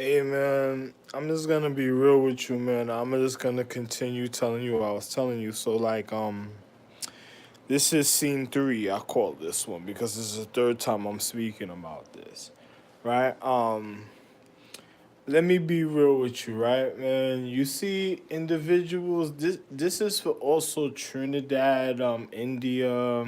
Hey man, I'm just gonna be real with you, man. I'm just gonna continue telling you what I was telling you. So this is scene three. I call this one because this is the third time I'm speaking about this, right? Let me be real with you, right, man. You see, individuals. This is for also Trinidad, India,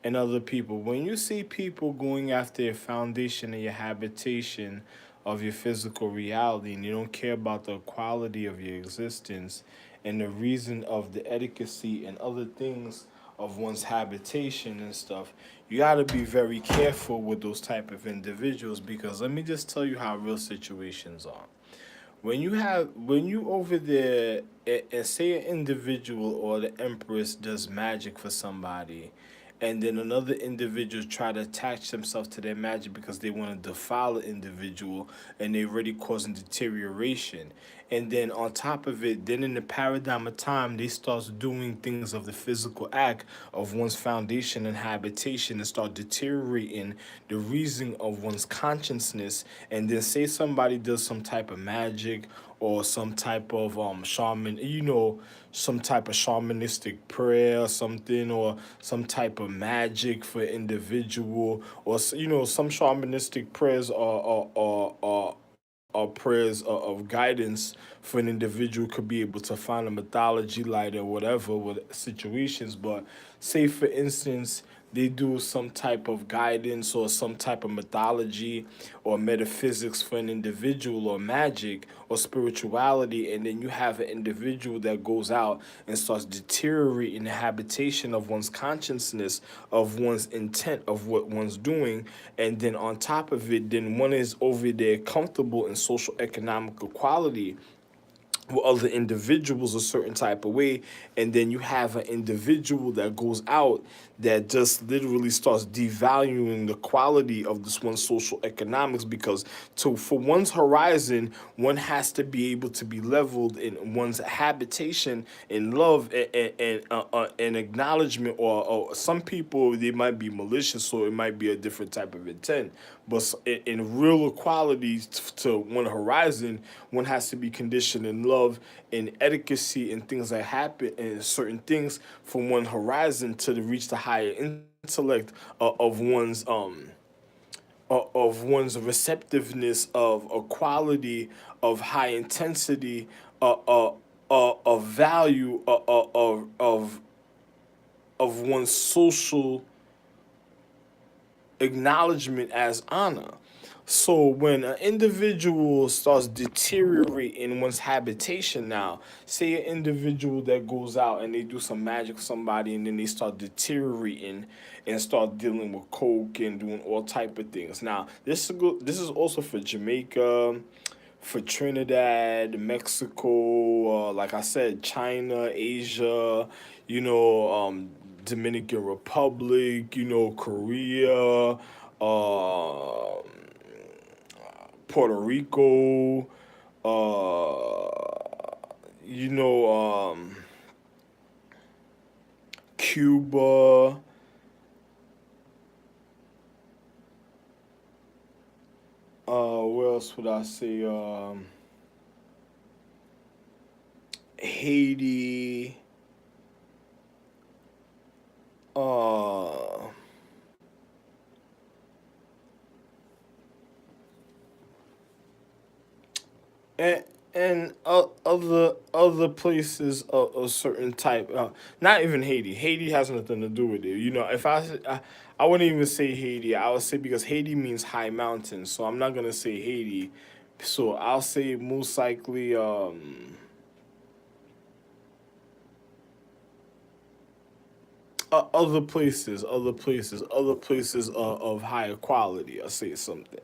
and other people. When you see people going after your foundation and your habitation of your physical reality, and you don't care about the quality of your existence and the reason of the etiquette and other things of one's habitation and stuff, you got to be very careful with those type of individuals because let me just tell you how real situations are. When you over there and say an individual or the empress does magic for somebody, and then another individual try to attach themselves to their magic because they want to defile an individual and they already causing deterioration, and then on top of it, then in the paradigm of time they start doing things of the physical act of one's foundation and habitation and start deteriorating the reason of one's consciousness, and then say somebody does some type of magic or some type of shaman, some type of shamanistic prayer or something, or some type of magic for individual, or some shamanistic prayers or prayers of guidance for an individual could be able to find a mythology light or whatever with situations. But say for instance they do some type of guidance or some type of mythology or metaphysics for an individual or magic or spirituality, and then you have an individual that goes out and starts deteriorating the habitation of one's consciousness, of one's intent of what one's doing, and then on top of it, then one is over there comfortable in social economic equality with other individuals a certain type of way, and then you have an individual that goes out that just literally starts devaluing the quality of this one's social economics, because to for one's horizon one has to be able to be leveled in one's habitation in love and acknowledgement, or some people they might be malicious, so it might be a different type of intent, but in real equality to one horizon, one has to be conditioned in love and etiquette and things that happen and certain things from one horizon to reach the higher intellect of one's receptiveness of a quality of high intensity of value of one's social acknowledgement as honor. So when an individual starts deteriorating one's habitation now, say an individual that goes out and they do some magic for somebody and then they start deteriorating and start dealing with coke and doing all type of things. Now this is also for Jamaica, for Trinidad, Mexico, like I said, China, Asia, Dominican Republic, Korea, Puerto Rico, you know, Cuba, where else would I say? Haiti, uh, and other places of a certain type. Not even Haiti. Haiti has nothing to do with it. If I wouldn't even say Haiti. I would say because Haiti means high mountain, so I'm not gonna say Haiti. So I'll say most likely other places of higher quality. I'll say something.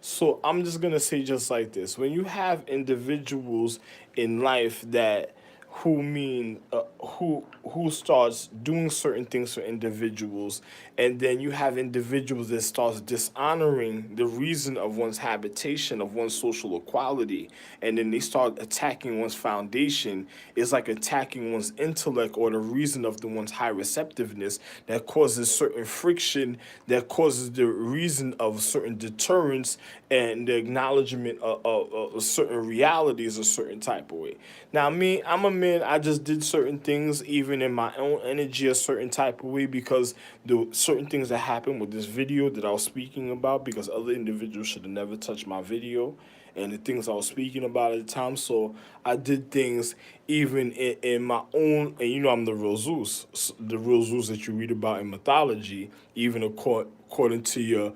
So I'm just gonna say just like this: when you have individuals in life that who starts doing certain things for individuals, and then you have individuals that starts dishonoring the reason of one's habitation, of one's social equality, and then they start attacking one's foundation. It's like attacking one's intellect or the reason of the one's high receptiveness, that causes certain friction, that causes the reason of certain deterrence and the acknowledgement of certain realities a certain type of way. Now, me, I'm a man. I just did certain things, even in my own energy, a certain type of way, because the certain things that happened with this video that I was speaking about, because other individuals should have never touched my video and the things I was speaking about at the time. So I did things even in my own, and I'm the real Zeus, the real Zeus that you read about in mythology, even according to your,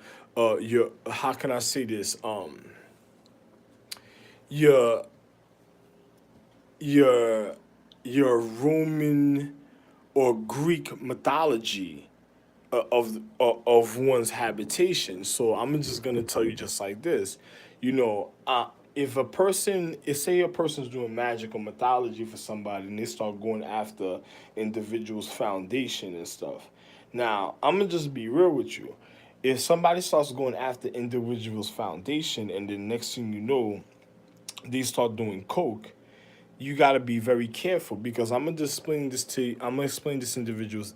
how can I say this, your your your Roman or Greek mythology of one's habitation. So I'm just gonna tell you just like this, if a person, if say a person's doing magic or mythology for somebody, and they start going after individuals' foundation and stuff. Now I'm gonna just be real with you. If somebody starts going after individuals' foundation, and then next thing you know, they start doing coke, you got to be very careful, because I'm gonna explain this to individuals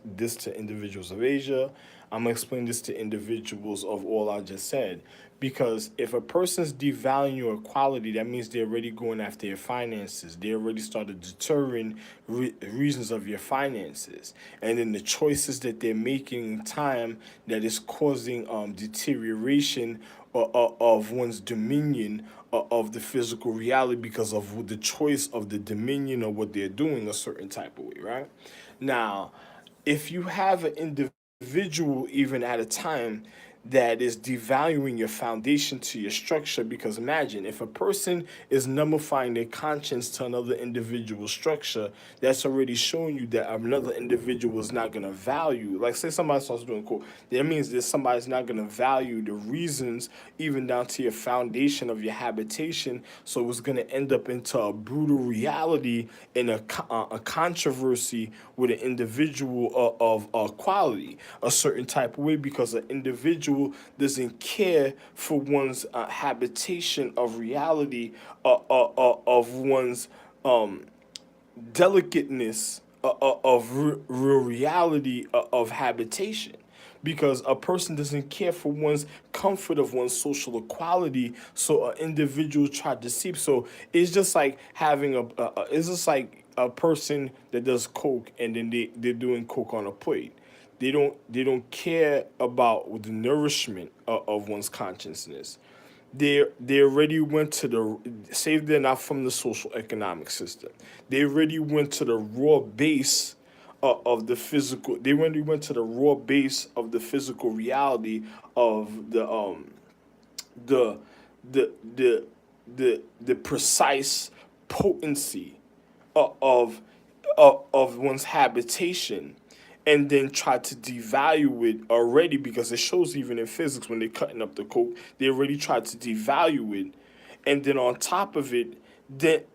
of Asia. I'm gonna explain this to individuals of all I just said, because if a person's devaluing your quality, that means they're already going after your finances. They already started deterring reasons of your finances, and then the choices that they're making in time, that is causing deterioration of one's dominion of the physical reality, because of the choice of the dominion of what they're doing a certain type of way, right? Now, if you have an individual, even at a time, that is devaluing your foundation to your structure, because imagine if a person is nullifying their conscience to another individual's structure, that's already showing you that another individual is not going to value, like say somebody starts doing cool, that means that somebody's not going to value the reasons, even down to your foundation of your habitation. So it's going to end up into a brutal reality and a controversy with an individual of quality a certain type of way, because an individual doesn't care for one's habitation of reality, of one's delicateness of real reality of habitation, because a person doesn't care for one's comfort of one's social equality. So an individual tried to see. So it's just like having it's just like a person that does coke, and then they're doing coke on a plate. They don't care about the nourishment of one's consciousness. They already went to the, say they're not from the social economic system. They already went to the raw base of the physical. They already went to the raw base of the physical reality of the the the the precise potency of of one's habitation, and then try to devalue it already, because it shows even in physics when they're cutting up the coke, they already tried to devalue it, and then on top of it, then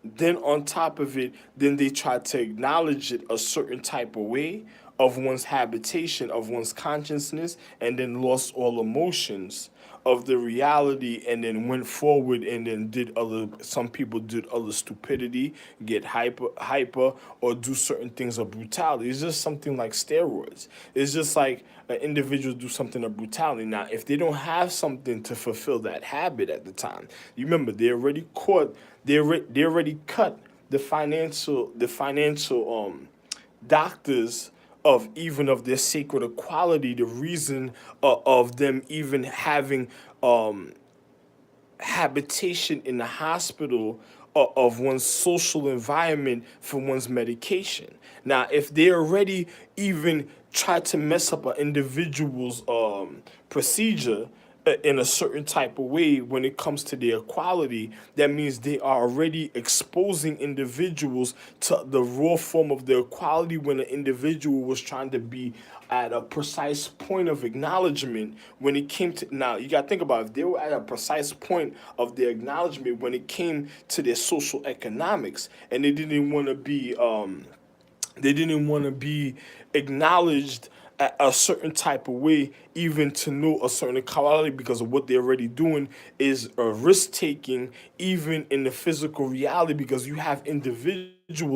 they try to acknowledge it a certain type of way of one's habitation, of one's consciousness, and then lost all emotions of the reality, and then went forward, and then did other, some people did other stupidity, get hyper, or do certain things of brutality. It's just something like steroids. It's just like an individual do something of brutality. Now, if they don't have something to fulfill that habit at the time, you remember they already caught, they already cut the financial doctors of even of their sacred equality, the reason of them even having habitation in the hospital, of one's social environment for one's medication. Now, if they already even try to mess up an individual's procedure, in a certain type of way when it comes to their equality, that means they are already exposing individuals to the raw form of their equality when an individual was trying to be at a precise point of acknowledgement when it came to, now you got to think about if they were at a precise point of their acknowledgement when it came to their social economics, and they didn't want to be acknowledged a certain type of way, even to know a certain quality, because of what they're already doing is a risk taking, even in the physical reality, because you have individuals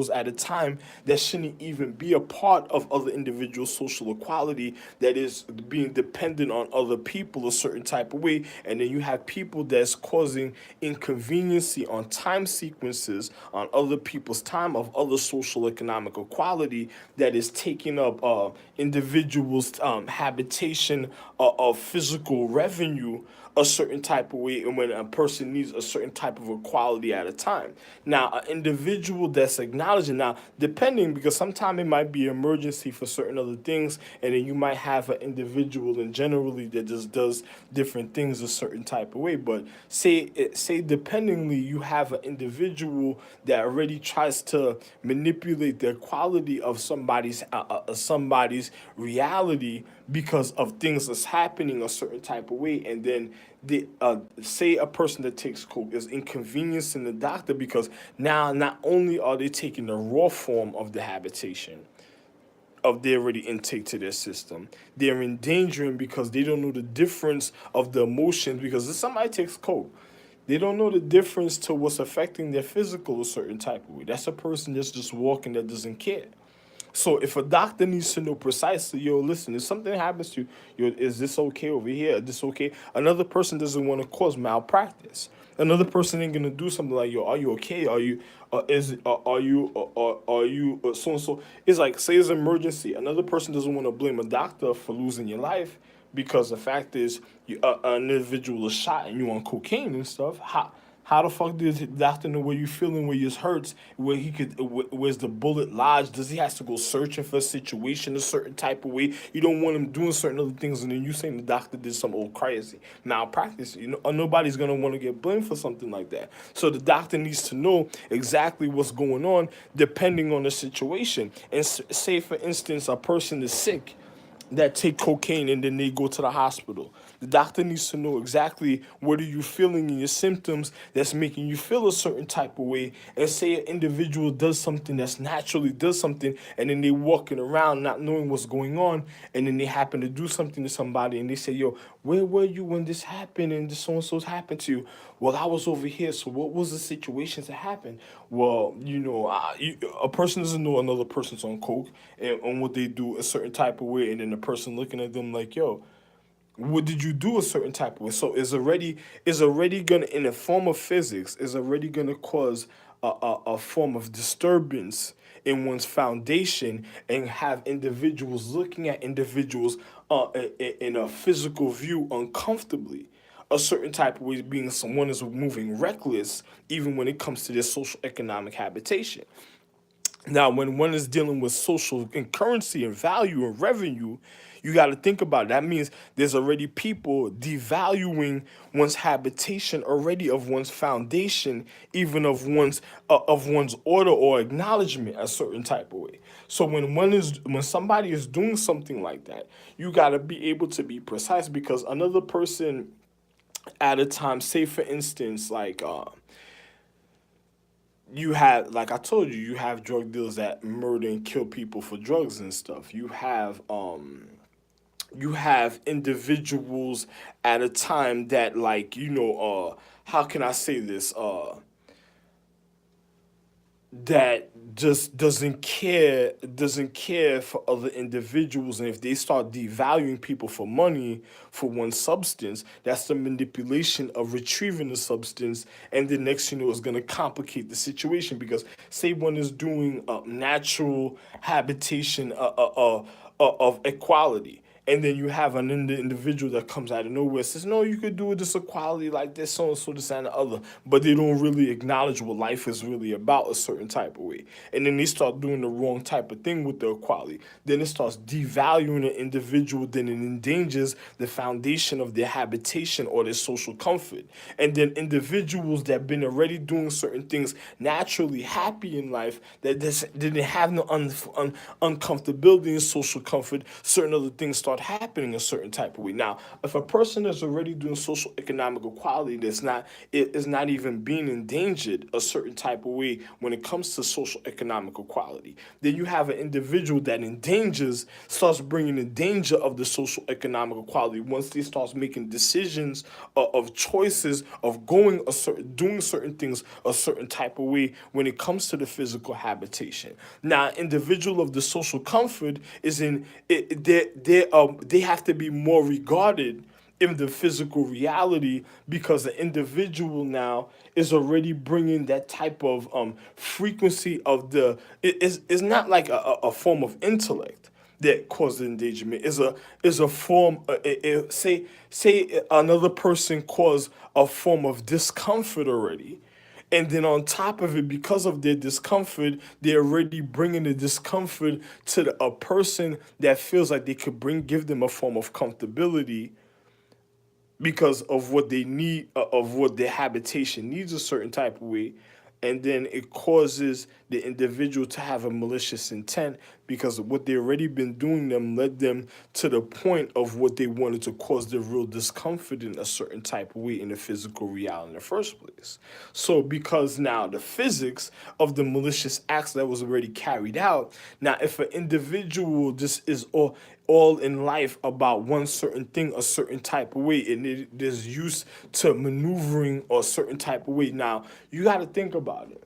at a time that shouldn't even be a part of other individuals' social equality, that is being dependent on other people a certain type of way, and then you have people that's causing inconveniency on time sequences on other people's time of other social economic equality, that is taking up individuals' habitation of physical revenue a certain type of way, and when a person needs a certain type of equality at a time. Now, an individual that's acknowledging, now, depending, because sometimes it might be emergency for certain other things, and then you might have an individual and generally that just does different things a certain type of way. But say dependingly, you have an individual that already tries to manipulate the quality of somebody's reality because of things that's happening a certain type of way, and then say a person that takes coke is inconveniencing the doctor, because now not only are they taking the raw form of the habitation of their already intake to their system, they're endangering because they don't know the difference of the emotions, because if somebody takes coke, they don't know the difference to what's affecting their physical a certain type of way. That's a person that's just walking that doesn't care. So if a doctor needs to know precisely, yo, listen, if something happens to you, yo, is this okay over here? Is this okay? Another person doesn't want to cause malpractice. Another person ain't gonna do something like, yo, are you okay? Are you, are you, so and so? It's like, say it's an emergency. Another person doesn't want to blame a doctor for losing your life, because the fact is, an individual is shot and you on cocaine and stuff. How the fuck does the doctor know where you feeling, where yours hurts, where he could, where's the bullet lodged? Does he has to go searching for a situation a certain type of way? You don't want him doing certain other things, and then you saying the doctor did some old crazy malpractice. You know, nobody's gonna want to get blamed for something like that. So the doctor needs to know exactly what's going on depending on the situation. And say, for instance, a person is sick that take cocaine and then they go to the hospital. The doctor needs to know exactly what are you feeling in your symptoms that's making you feel a certain type of way. And say an individual does something that's naturally does something, and then they walking around not knowing what's going on, and then they happen to do something to somebody and they say, yo, where were you when this happened and this so-and-so's happened to you? Well, I was over here, so what was the situation that happened? Well, a person doesn't know another person's on coke and on what they do a certain type of way, and then the person looking at them like, yo, what did you do a certain type of way? So it's already gonna, in a form of physics, is already gonna cause a form of disturbance in one's foundation, and have individuals looking at individuals in a physical view uncomfortably a certain type of way, being someone is moving reckless even when it comes to their social economic habitation. Now, when one is dealing with social and currency and value and revenue, you got to think about it. That means there's already people devaluing one's habitation already, of one's foundation, even of one's order or acknowledgement a certain type of way. So when somebody is doing something like that, you got to be able to be precise, because another person at a time, say for instance, like you have, like I told you, you have drug dealers that murder and kill people for drugs and stuff. You have individuals at a time that, like, how can I say this, that just doesn't care for other individuals, and if they start devaluing people for money for one substance, that's the manipulation of retrieving the substance, and the next is going to complicate the situation, because say one is doing natural habitation of equality, And then you have an individual that comes out of nowhere and says, no, you could do this equality like this, so and so, this and the other. But they don't really acknowledge what life is really about a certain type of way. And then they start doing the wrong type of thing with the equality. Then it starts devaluing an individual, then it endangers the foundation of their habitation or their social comfort. And then individuals that been already doing certain things naturally happy in life, that didn't have no uncomfortability in social comfort, certain other things start happening a certain type of way. Now, if a person is already doing social economic equality that's not, it is not even being endangered a certain type of way when it comes to social economic equality, then you have an individual that endangers, starts bringing the danger of the social economic equality once they starts making decisions of choices of going a certain, doing certain things a certain type of way when it comes to the physical habitation. Now, individual of the social comfort is in it, they have to be more regarded in the physical reality because the individual now is already bringing that type of frequency of the it's not like a form of intellect that causes endangerment. Is a form say another person caused a form of discomfort already, and then on top of it, because of their discomfort, they're already bringing the discomfort to a person that feels like they could give them a form of comfortability because of what they need, of what their habitation needs a certain type of way. And then it causes the individual to have a malicious intent because what they already been doing them led them to the point of what they wanted to cause the real discomfort in a certain type of way in the physical reality in the first place. So because now the physics of the malicious acts that was already carried out, now if an individual just is all in life about one certain thing a certain type of way and it is used to maneuvering a certain type of way, now you got to think about it.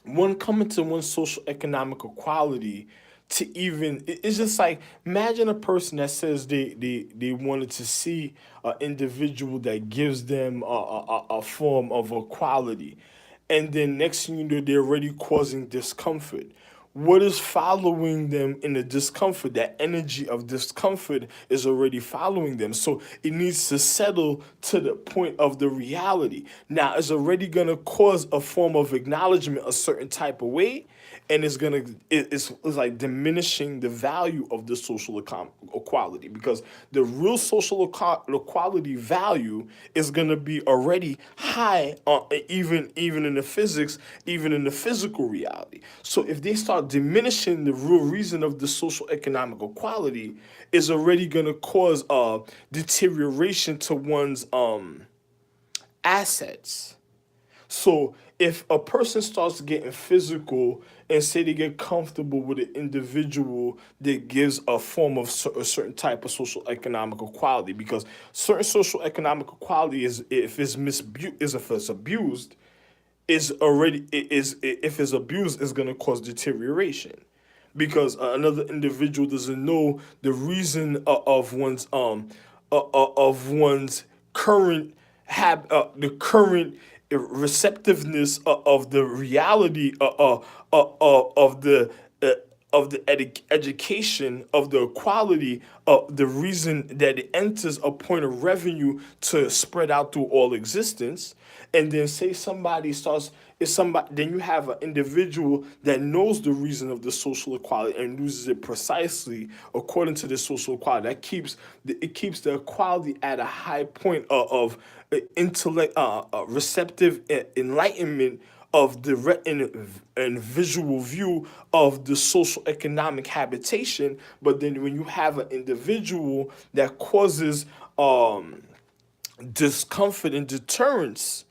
One coming to one social economic equality to even it's just like imagine a person that says they wanted to see an individual that gives them a form of equality, and then next thing you know they're already causing discomfort. What is following them in the discomfort, that energy of discomfort is already following them, so it needs to settle to the point of the reality. Now it's already going to cause a form of acknowledgement a certain type of way, and it's like diminishing the value of the social equality, because the real social equality value is going to be already high, even in the physics, even in the physical reality. So if they start diminishing the real reason of the social economic equality, is already going to cause deterioration to one's assets. So if a person starts getting physical and say they get comfortable with an individual that gives a form of a certain type of social economic equality, because certain social economic equality is if it's abused, is already is if it's abused is going to cause deterioration, because another individual doesn't know the reason of one's current the current receptiveness of the reality uh, of the education of the equality of the reason that it enters a point of revenue to spread out through all existence. And then say somebody starts is somebody then you have an individual that knows the reason of the social equality and uses it precisely according to the social equality. That keeps the equality at a high point intellect, receptive enlightenment of the and visual view of the social economic habitation. But then when you have an individual that causes discomfort and deterrence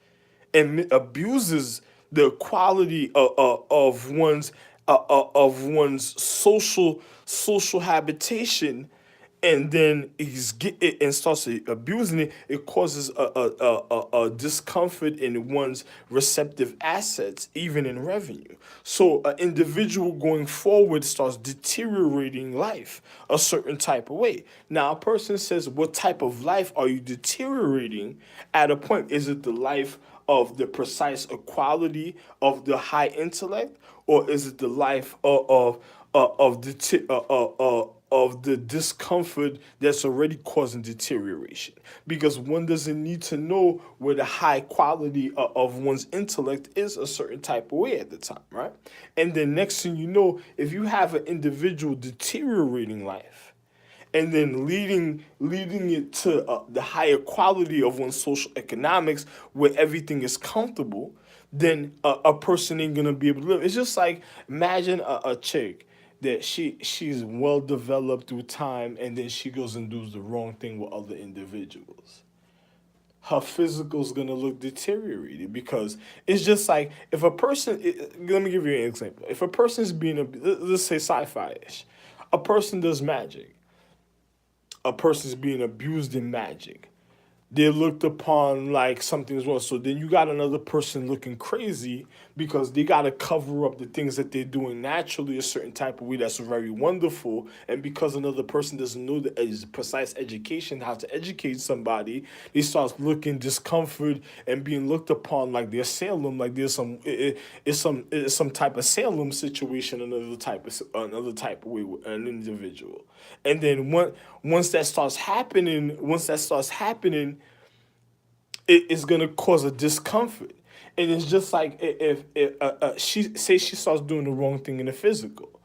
and abuses the quality of one's social habitation, and then and starts abusing it, it causes a discomfort in one's receptive assets, even in revenue. So an individual going forward starts deteriorating life a certain type of way. Now a person says, what type of life are you deteriorating at a point? Is it the life of the precise equality of the high intellect, or is it the life of of the discomfort that's already causing deterioration, because one doesn't need to know where the high quality of one's intellect is a certain type of way at the time, right? And then next thing you know, if you have an individual deteriorating life and then leading it to the higher quality of one's social economics where everything is comfortable, then a person ain't gonna be able to live. It's just like, imagine a chick that she's well developed through time, and then she goes and does the wrong thing with other individuals. Her physical's gonna look deteriorated, because it's just like, if a person, let me give you an example. If a person's being let's say sci-fi-ish, a person does magic, a person's being abused in magic, they're looked upon like something's wrong. So then you got another person looking crazy because they got to cover up the things that they're doing naturally a certain type of way that's very wonderful. And because another person doesn't know the precise education, how to educate somebody, they start looking discomfort and being looked upon like they're Salem, like there's it's some type of Salem situation, another type of way with an individual. And then once that starts happening, it is gonna cause a discomfort. And it's just like, if she starts doing the wrong thing in the physical,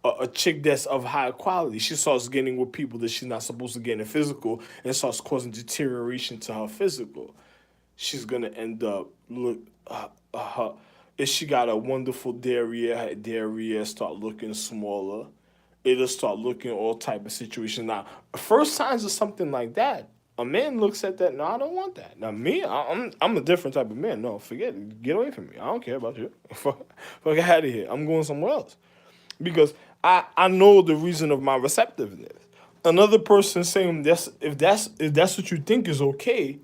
a chick that's of high quality, she starts getting with people that she's not supposed to get in the physical, and starts causing deterioration to her physical. She's gonna end up if she got a wonderful derriere, her derriere start looking smaller. It'll start looking all type of situations. Now, first signs of something like that, a man looks at that. No, I don't want that. Now, me, I'm a different type of man. No, forget it. Get away from me. I don't care about you. Fuck out of here. I'm going somewhere else, because I know the reason of my receptiveness. Another person saying if that's what you think is okay,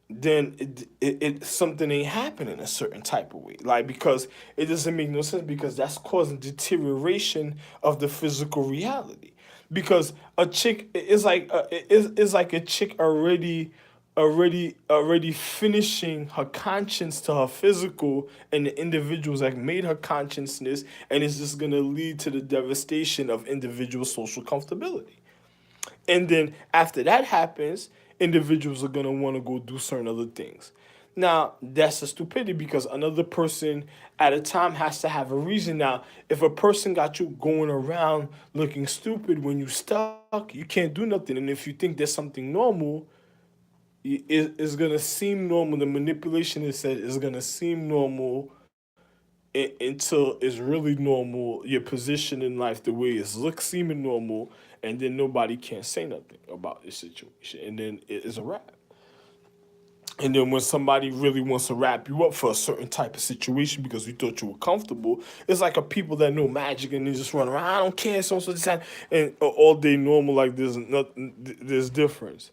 then it something ain't happening a certain type of way. Like, because it doesn't make no sense, because that's causing deterioration of the physical reality. Because a chick is like is like a chick already finishing her conscience to her physical, and the individuals that made her consciousness, and it's just gonna lead to the devastation of individual social comfortability. And then after that happens, individuals are gonna want to go do certain other things. Now, that's a stupidity, because another person at a time has to have a reason. Now, if a person got you going around looking stupid when you stuck, you can't do nothing. And if you think there's something normal, it's gonna seem normal. The manipulation is said is gonna seem normal until it's really normal. Your position in life, the way it's look seeming normal, and then nobody can't say nothing about this situation, and then it is a wrap. And then when somebody really wants to wrap you up for a certain type of situation because we thought you were comfortable, it's like a people that know magic and they just run around. I don't care, so this and all day normal, like there's nothing, there's difference.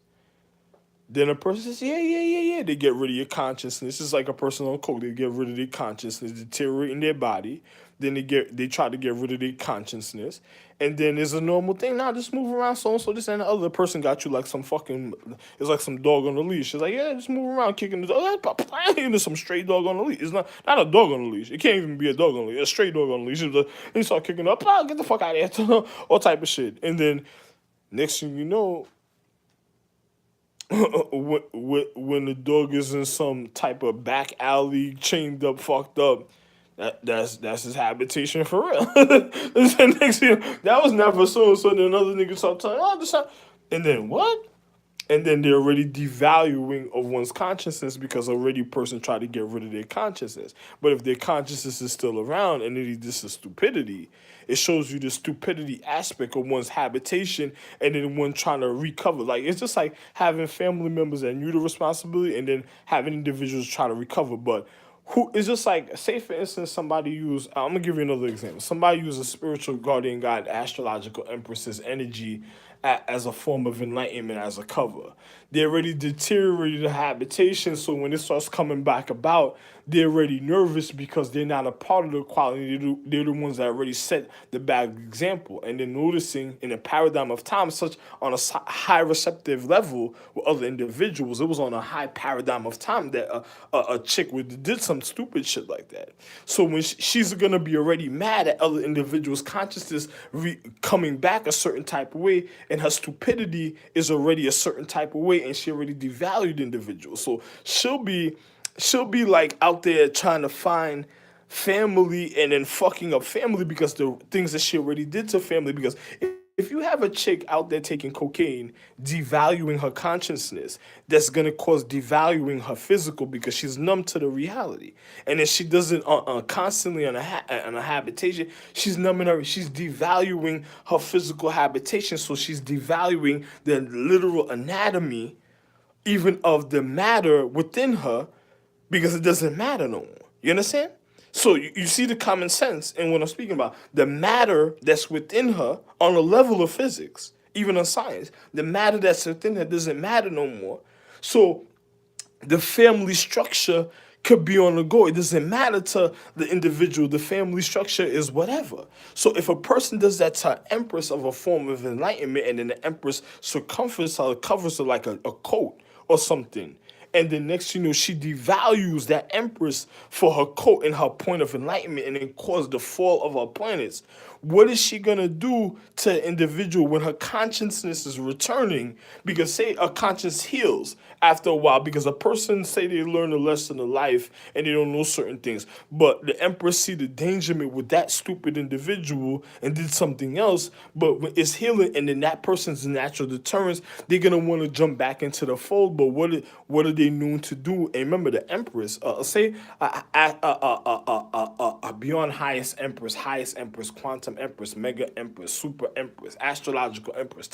Then a person says, yeah, yeah, yeah, yeah. They get rid of your consciousness. It's like a person on coke. They get rid of their consciousness, deteriorating their body. Then they try to get rid of their consciousness. And then there's a normal thing. Now just move around, so and so, this and the other person got you like some fucking, it's like some dog on the leash. It's like, yeah, just move around, kicking the dog. There's some stray dog on the leash. It's not a dog on the leash. It can't even be a dog on the leash. A stray dog on the leash. And you start kicking up, get the fuck out of here. All type of shit. And then next thing you know, when the dog is in some type of back alley, chained up, fucked up, that's his habitation for real. The next thing, that was never so and so. Then another nigga start telling, oh, this not, and then what? And then they're already devaluing of one's consciousness, because already a person tried to get rid of their consciousness. But if their consciousness is still around and this is stupidity, it shows you the stupidity aspect of one's habitation, and then one trying to recover. Like, it's just like having family members that knew the responsibility, and then having individuals try to recover. But who it's just like, say for instance, somebody use, I'm gonna give you another example. Somebody use a spiritual guardian god, astrological empress's energy as a form of enlightenment, as a cover. They already deteriorated the habitation, so when it starts coming back about, they're already nervous because they're not a part of the quality. They're the ones that already set the bad example, and they're noticing in a paradigm of time, such on a high receptive level with other individuals. It was on a high paradigm of time that a chick did some stupid shit like that. So when she's gonna be already mad at other individuals' consciousness coming back a certain type of way, and her stupidity is already a certain type of way, and she already devalued individuals. So she'll be like out there trying to find family and then fucking up family because the things that she already did to family. Because if you have a chick out there taking cocaine, devaluing her consciousness, that's gonna cause devaluing her physical because she's numb to the reality, and then she does it constantly on a habitation. She's numbing her. She's devaluing her physical habitation, so she's devaluing the literal anatomy, even of the matter within her, because it doesn't matter no more. You understand? So you see the common sense in what I'm speaking about. The matter that's within her on a level of physics, even in science, the matter that's within her doesn't matter no more. So the family structure could be on the go. It doesn't matter to the individual. The family structure is whatever. So if a person does that to an empress of a form of enlightenment, and then the empress circumference her, covers her like a coat or something, and then next you know she devalues that empress for her coat and her point of enlightenment, and then cause the fall of her planets, what is she gonna do to an individual when her consciousness is returning? Because say a conscience heals after a while, because a person say they learn a lesson of life and they don't know certain things, but the empress see the endangerment with that stupid individual and did something else, but when it's healing and then that person's natural deterrence, they're gonna want to jump back into the fold. But what are they known to do? And remember, the empress, say beyond highest empress, quantum empress, mega empress, super empress, astrological empress,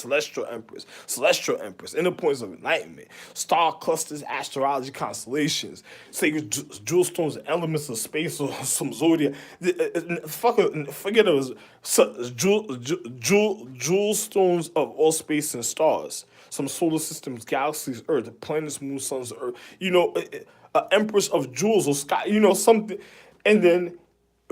celestial empress, inner points of enlightenment, star clusters, astrology constellations, sacred jewel stones, elements of space, or some zodiac. Forget it was jewel stones of all space and stars, some solar systems, galaxies, Earth, planets, moon, suns, Earth. Empress of jewels or sky. Something, and then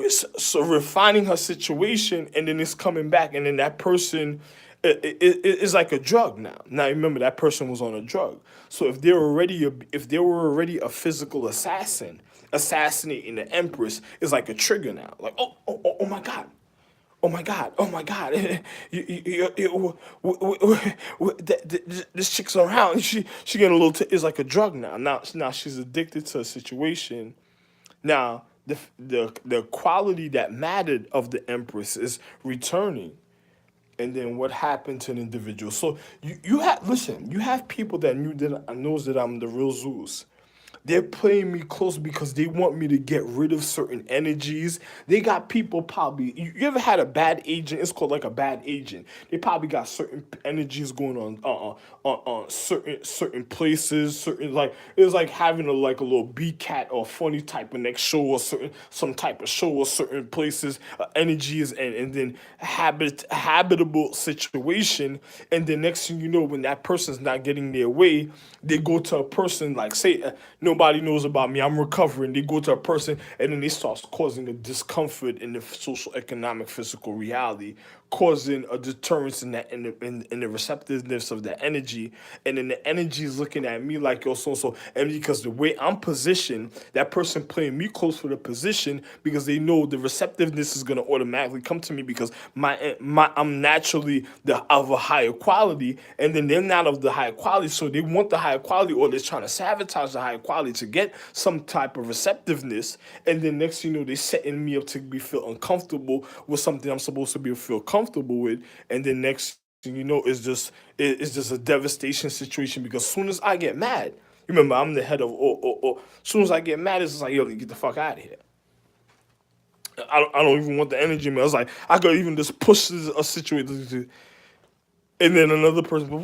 so refining her situation, and then it's coming back, and then that person is like a drug now. Now remember, that person was on a drug. So if they were already a physical assassin, assassinating the empress is like a trigger now. Like, oh my god. Oh my God! Oh my God! This chick's around. She getting a little. It's like a drug now. Now she's addicted to a situation. Now the quality that mattered of the empress is returning, and then what happened to an individual? So you have listen. You have people that knows that I'm the real Zeus. They're playing me close because they want me to get rid of certain energies. They got people probably. You ever had a bad agent? It's called like a bad agent. They probably got certain energies going on certain places. Certain, like it's like having like a little B cat or funny type of next show, or some type of show or certain places, energies, and then habitable situation. And the next thing you know, when that person's not getting their way, they go to a person like say nobody knows about me, I'm recovering. They go to a person, and then they start causing a discomfort in the social, economic, physical reality, causing a deterrence in the receptiveness of the energy, and then the energy is looking at me like yo so, and because the way I'm positioned, that person playing me close for the position because they know the receptiveness is gonna automatically come to me because I'm naturally of a higher quality, and then they're not of the higher quality, so they want the higher quality, or they're trying to sabotage the higher quality to get some type of receptiveness, and then next thing you know, they're setting me up to be feel uncomfortable with something I'm supposed to be feel comfortable with, and then next thing you know, it's just a devastation situation because as soon as I get mad, remember I'm the head of as soon as I get mad, it's just like yo, get the fuck out of here. I don't even want the energy, man. It's like I could even just push a situation, and then another person, but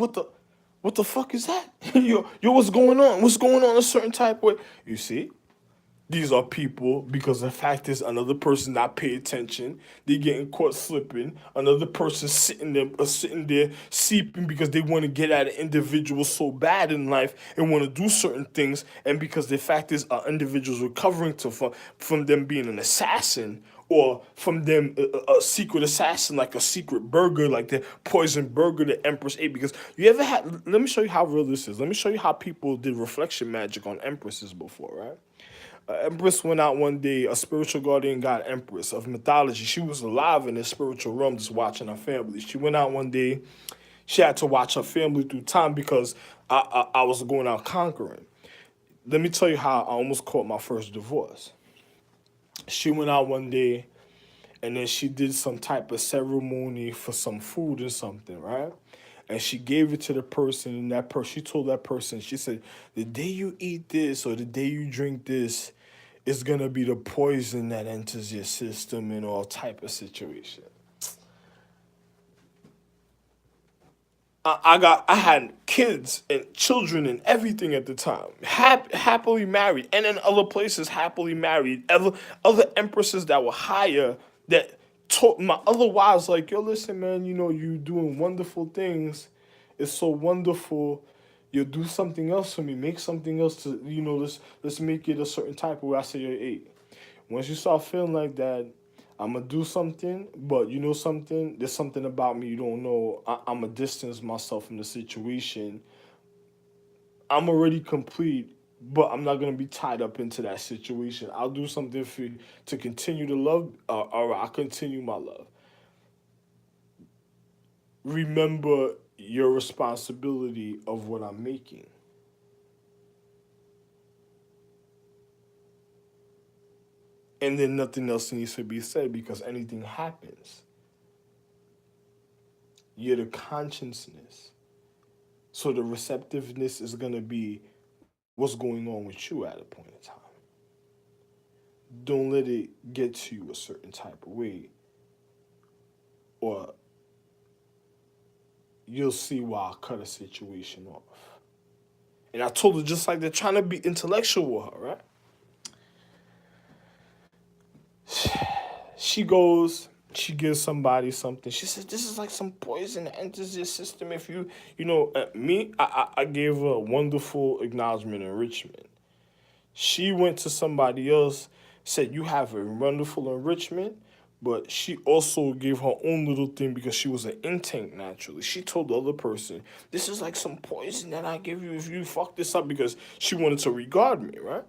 what the fuck is that? Yo, what's going on? What's going on a certain type of way? You see? These are people because the fact is another person not pay attention. They getting caught slipping. Another person sitting there seeping because they want to get at an individual so bad in life and want to do certain things. And because the fact is, individuals recovering from them being an assassin or from them a secret assassin, like a secret burger, like the poison burger the Empress ate. Because you ever had? Let me show you how real this is. Let me show you how people did reflection magic on empresses before, right? Empress went out one day, a spiritual guardian god Empress of mythology. She was alive in the spiritual realm, just watching her family. She went out one day. She had to watch her family through time because I was going out conquering. Let me tell you how I almost caught my first divorce. She went out one day and then she did some type of ceremony for some food or something, right? And she gave it to the person, and that person, she told that person, she said, the day you eat this or the day you drink this, it's gonna be the poison that enters your system in all type of situation. I had kids and children and everything at the time, happily married, and in other places happily married. Other empresses that were higher that told my other wives like, yo, listen, man, you know you doing wonderful things. It's so wonderful. You do something else for me. Make something else to let's make it a certain type of way. I say, yo, hey, once you start feeling like that, I'm gonna do something, but you know something? There's something about me you don't know. I'm gonna distance myself from the situation. I'm already complete, but I'm not gonna be tied up into that situation. I'll do something for you to continue to love, or I'll continue my love. Remember your responsibility of what I'm making. And then nothing else needs to be said because anything happens. You're the consciousness. So the receptiveness is going to be what's going on with you at a point in time. Don't let it get to you a certain type of way, or you'll see why I cut a situation off. And I told her just like they're trying to be intellectual with her, right? She goes, she gives somebody something. She says, this is like some poison that enters your system. If I gave her a wonderful acknowledgement and enrichment. She went to somebody else, said, you have a wonderful enrichment, but she also gave her own little thing because she was an intake naturally. She told the other person, this is like some poison that I give you if you fuck this up because she wanted to regard me, right?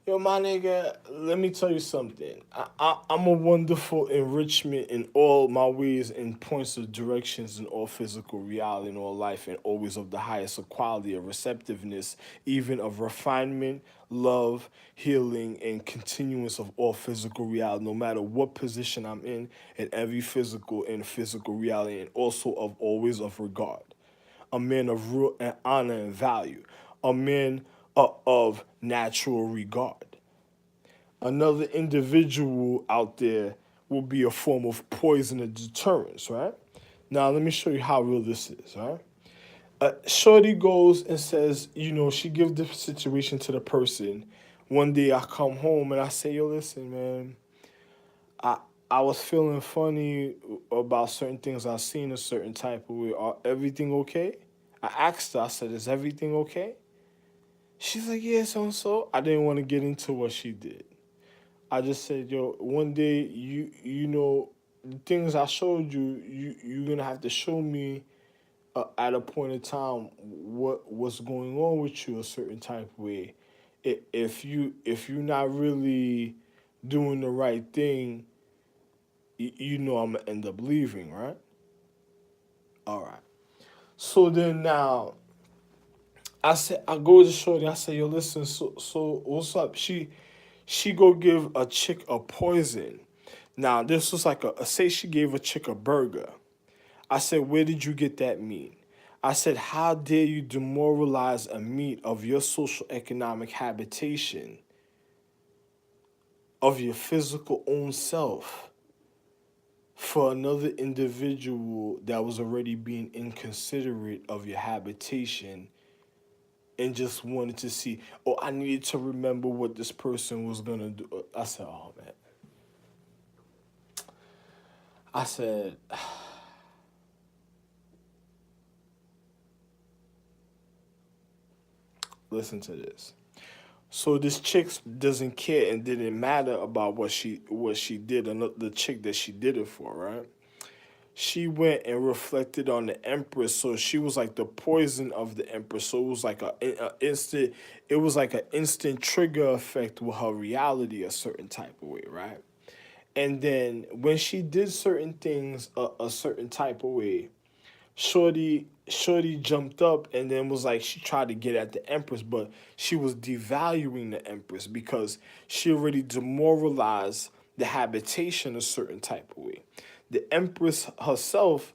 Yo, my nigga, let me tell you something. I'm a wonderful enrichment in all my ways and points of directions in all physical reality in all life and always of the highest of quality of receptiveness, even of refinement, love, healing, and continuance of all physical reality, no matter what position I'm in every physical and physical reality, and also of always of regard. A man of real and honor and value. A man of natural regard. Another individual out there will be a form of poison and deterrence, right? Now, let me show you how real this is, right? Shorty goes and says, she gives the situation to the person. One day I come home and I say, yo, listen, man, I I was feeling funny about certain things I seen a certain type of way. Everything okay? I asked her, I said, is everything okay? She's like, yeah, so and so. I didn't want to get into what she did. I just said, yo, one day the things I showed you, you're gonna have to show me at a point in time what's going on with you a certain type of way. If you're not really doing the right thing, I'm gonna end up leaving, right? All right. So then now I go to Shorty. I say, yo, listen. So what's up? She go give a chick a poison. Now this was like say she gave a chick a burger. I said, where did you get that meat? I said, how dare you demoralize a meat of your social economic habitation, of your physical own self, for another individual that was already being inconsiderate of your habitation and just wanted to see. Oh, I needed to remember what this person was gonna do. I said, oh man. I said, listen to this. So this chick doesn't care and didn't matter about what she did, and the chick that she did it for, right? She went and reflected on the Empress, so she was like the poison of the Empress. So it was like a instant, it was like an instant trigger effect with her reality a certain type of way, right? And then when she did certain things a certain type of way, Shorty jumped up and then was like she tried to get at the Empress, but she was devaluing the Empress because she already demoralized the habitation a certain type of way. The Empress herself,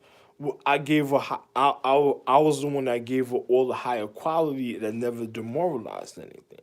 I gave her, I was the one that gave her all the higher quality that never demoralized anything,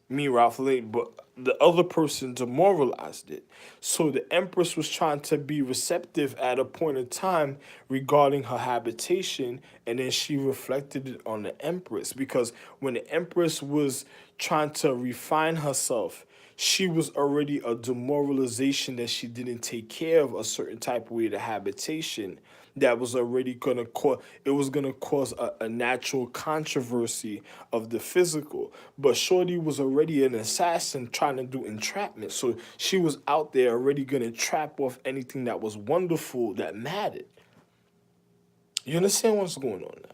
me, Ralph Lane, but the other person demoralized it. So the Empress was trying to be receptive at a point in time regarding her habitation, and then she reflected it on the Empress because when the Empress was trying to refine herself, she was already a demoralization that she didn't take care of a certain type of way, the habitation that was already gonna cause, it was gonna cause a natural controversy of the physical. But Shorty was already an assassin trying to do entrapment, so she was out there already gonna trap off anything that was wonderful that mattered. You understand what's going on now?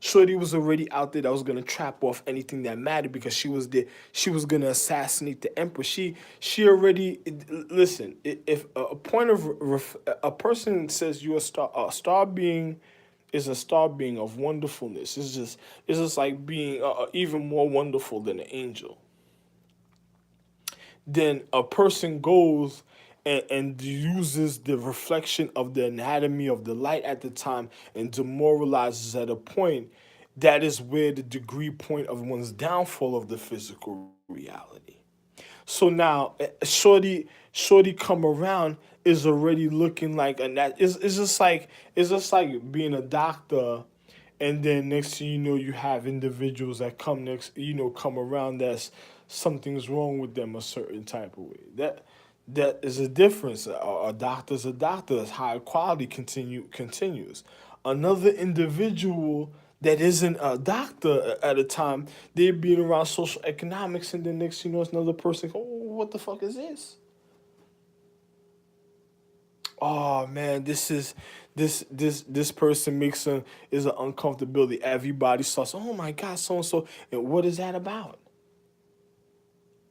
Shorty was already out there that was gonna trap off anything that mattered because she was there. She was gonna assassinate the emperor. She already listen. If a point of a person says you're a star being is a star being of wonderfulness. It's just like being even more wonderful than an angel. Then a person goes and uses the reflection of the anatomy of the light at the time and demoralizes at a point, that is where the degree point of one's downfall of the physical reality. So now, shorty come around is already looking like a nat. It's just like being a doctor, and then next thing you know, you have individuals that come around that's something's wrong with them a certain type of way. That is a difference. A doctor's a doctor. It's high quality continues. Another individual that isn't a doctor at a time, they're being around social economics, and then next thing you know, it's another person. Oh, what the fuck is this? Oh man, this person makes a is an uncomfortability. Everybody starts, oh my god, so and so, and what is that about?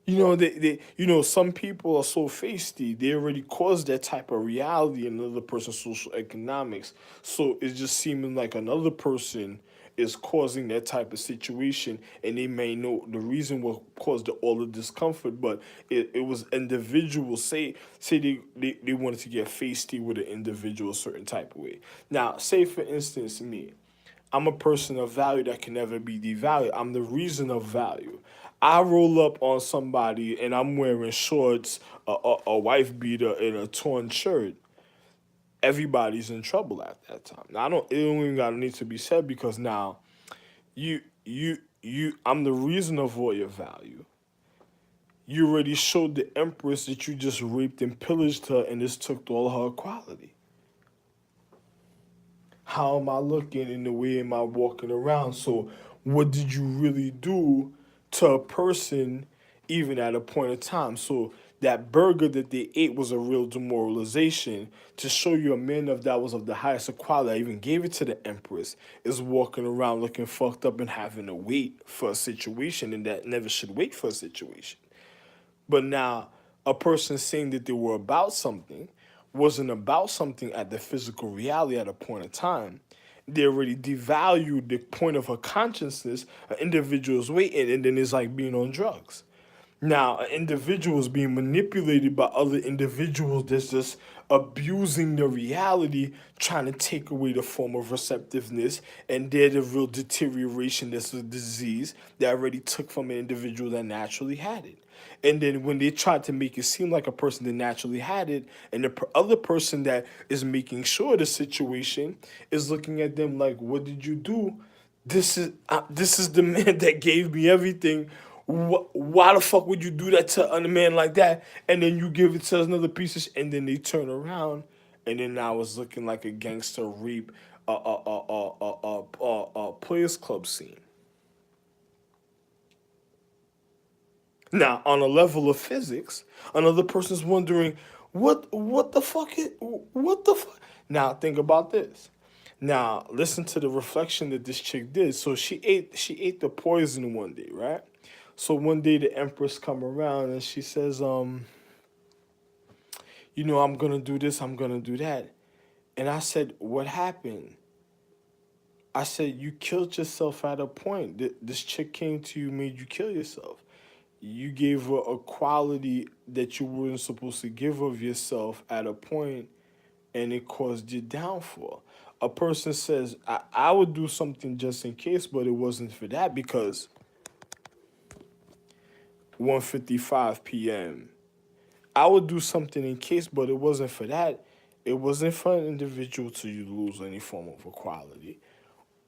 Some people are so feisty, they already caused that type of reality in another person's social economics. So it's just seeming like another person is causing that type of situation, and they may know the reason what caused all the discomfort, but it was individuals say they wanted to get feisty with an individual a certain type of way. Now, say for instance, me. I'm a person of value that can never be devalued. I'm the reason of value. I roll up on somebody and I'm wearing shorts, a wife beater, and a torn shirt. Everybody's in trouble at that time. Now, it don't even gotta need to be said because now I'm the reason of all your value. You already showed the Empress that you just raped and pillaged her and this took all her equality. How am I looking and the way am I walking around? So, what did you really do to a person, even at a point of time? So, that burger that they ate was a real demoralization to show you a man of that was of the highest quality. I even gave it to the Empress, is walking around looking fucked up and having to wait for a situation, and that never should wait for a situation. But now, a person saying that they were about something wasn't about something at the physical reality at a point of time. They already devalued the point of her consciousness, an individual's waiting, and then it's like being on drugs. Now, an individual is being manipulated by other individuals that's just abusing the reality, trying to take away the form of receptiveness, and they're the real deterioration that's a disease that already took from an individual that naturally had it. And then when they try to make it seem like a person that naturally had it, and the other person that is making sure the situation is looking at them like, what did you do? This is the man that gave me everything. Why the fuck would you do that to a man like that? And then you give it to another piece of and then they turn around, and then now it's looking like a gangster rape, players club scene. Now, on a level of physics, another person's wondering, what the fuck? Now, think about this. Now, listen to the reflection that this chick did. So she ate the poison one day, right? So one day the empress come around and she says, I'm gonna do this, I'm gonna do that. And I said, what happened? I said, you killed yourself at a point. This chick came to you, made you kill yourself. You gave her a quality that you weren't supposed to give of yourself at a point, and it caused your downfall. A person says, I would do something just in case, but it wasn't for that because 1:55 p.m. I would do something in case, but it wasn't for that. It wasn't for an individual to lose any form of equality.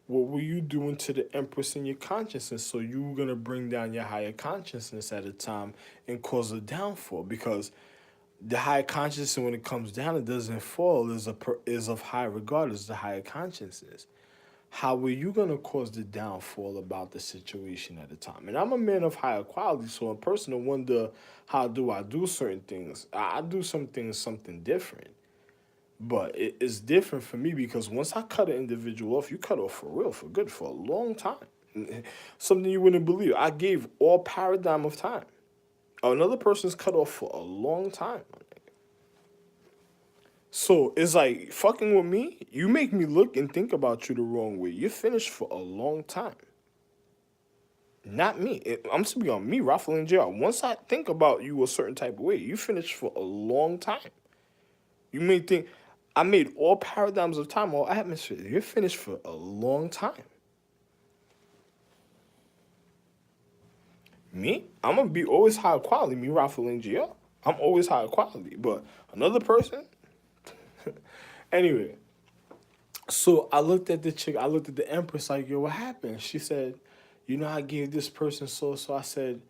What were you doing to the empress in your consciousness? So you were gonna bring down your higher consciousness at a time and cause a downfall because the higher consciousness when it comes down, it doesn't fall. Is of high regard as the higher consciousness. How were you gonna cause the downfall about the situation at the time? And I'm a man of higher quality, so a person to wonder how do I do certain things. I do some things something different. But it's different for me because once I cut an individual off, you cut off for real, for good, for a long time. Something you wouldn't believe. I gave all paradigm of time. Another person's cut off for a long time. So it's like fucking with me, you make me look and think about you the wrong way. You're finished for a long time. Not me. I'm speaking on me, Rafael Jr. Once I think about you a certain type of way, you finished for a long time. You may think I made all paradigms of time, all atmosphere. You're finished for a long time. Me, I'm gonna be always high quality. Me, Rafael NGL. I'm always high quality. But another person, anyway. So I looked at the chick. I looked at the empress. Like, yo, what happened? She said, I gave this person so. So I said,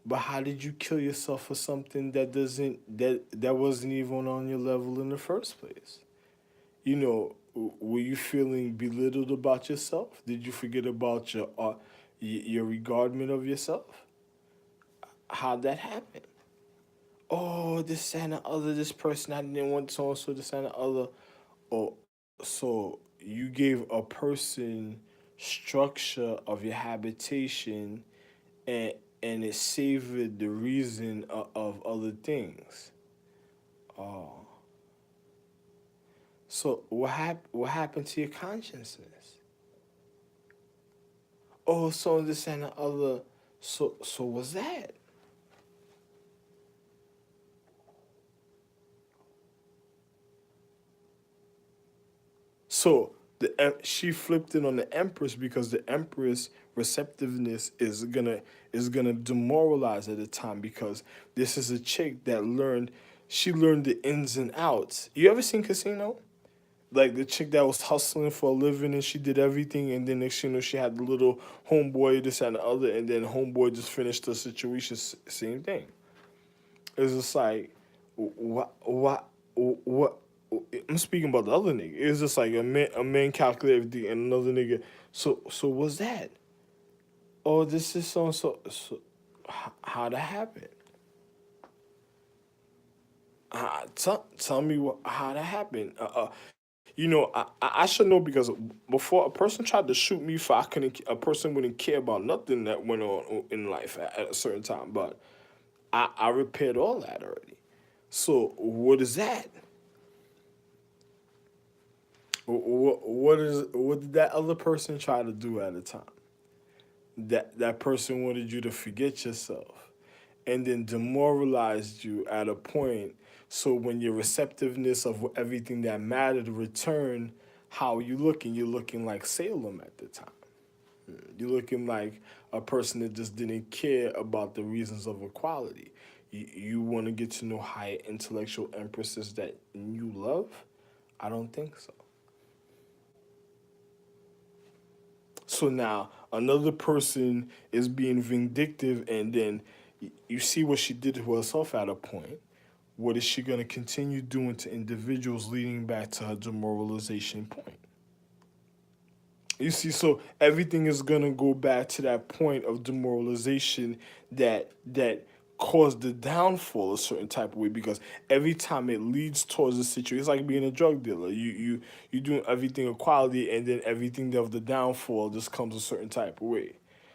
but how did you kill yourself for something that wasn't even on your level in the first place? Were you feeling belittled about yourself? Did you forget about your regardment of yourself? How'd that happen? Oh, this and the other, this person I didn't want so and so, this and the other. Oh, so you gave a person structure of your habitation, and and it savored the reason of other things. Oh, so what happened to your consciousness? Oh, so this and the other. So what's that? So she flipped it on the empress because the empress receptiveness is gonna demoralize at the time because this is a chick that learned the ins and outs. You ever seen Casino? Like the chick that was hustling for a living and she did everything, and then next thing you know she had the little homeboy this and the other, and then homeboy just finished the situation. Same thing. It's just like what I'm speaking about the other nigga. It's just like a man calculated everything and another nigga. So what's that? Oh, this is so and so. So how that happen? Tell me how that happened. I should know because before a person tried to shoot me for a person wouldn't care about nothing that went on in life at a certain time. But I repaired all that already. So what is that? What did that other person try to do at the time? That person wanted you to forget yourself, and then demoralized you at a point. So when your receptiveness of everything that mattered returned, how you looking? You're looking like Salem at the time. You're looking like a person that just didn't care about the reasons of equality. You want to get to know higher intellectual empresses that you love? I don't think so. So now another person is being vindictive, and then you see what she did to herself at a point. What is she going to continue doing to individuals, leading back to her demoralization point? You see, so everything is gonna go back to that point of demoralization that caused the downfall a certain type of way, because every time it leads towards a situation, it's like being a drug dealer. You doing everything of quality, and then everything of the downfall just comes a certain type of way.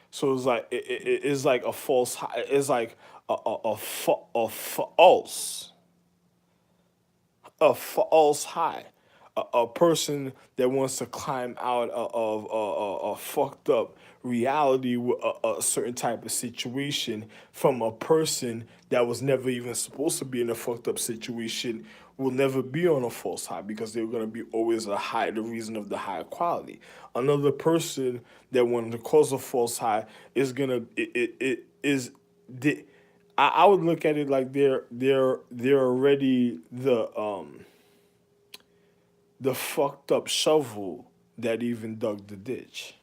So it's like it's like a false high. It's like a false high. A person that wants to climb out of a fucked up reality with a certain type of situation from a person that was never even supposed to be in a fucked up situation will never be on a false high, because they're going to be always a high, the reason of the higher quality. Another person that wanted to cause a false high is going to, it is, the, I would look at it like they're already the fucked up shovel that even dug the ditch.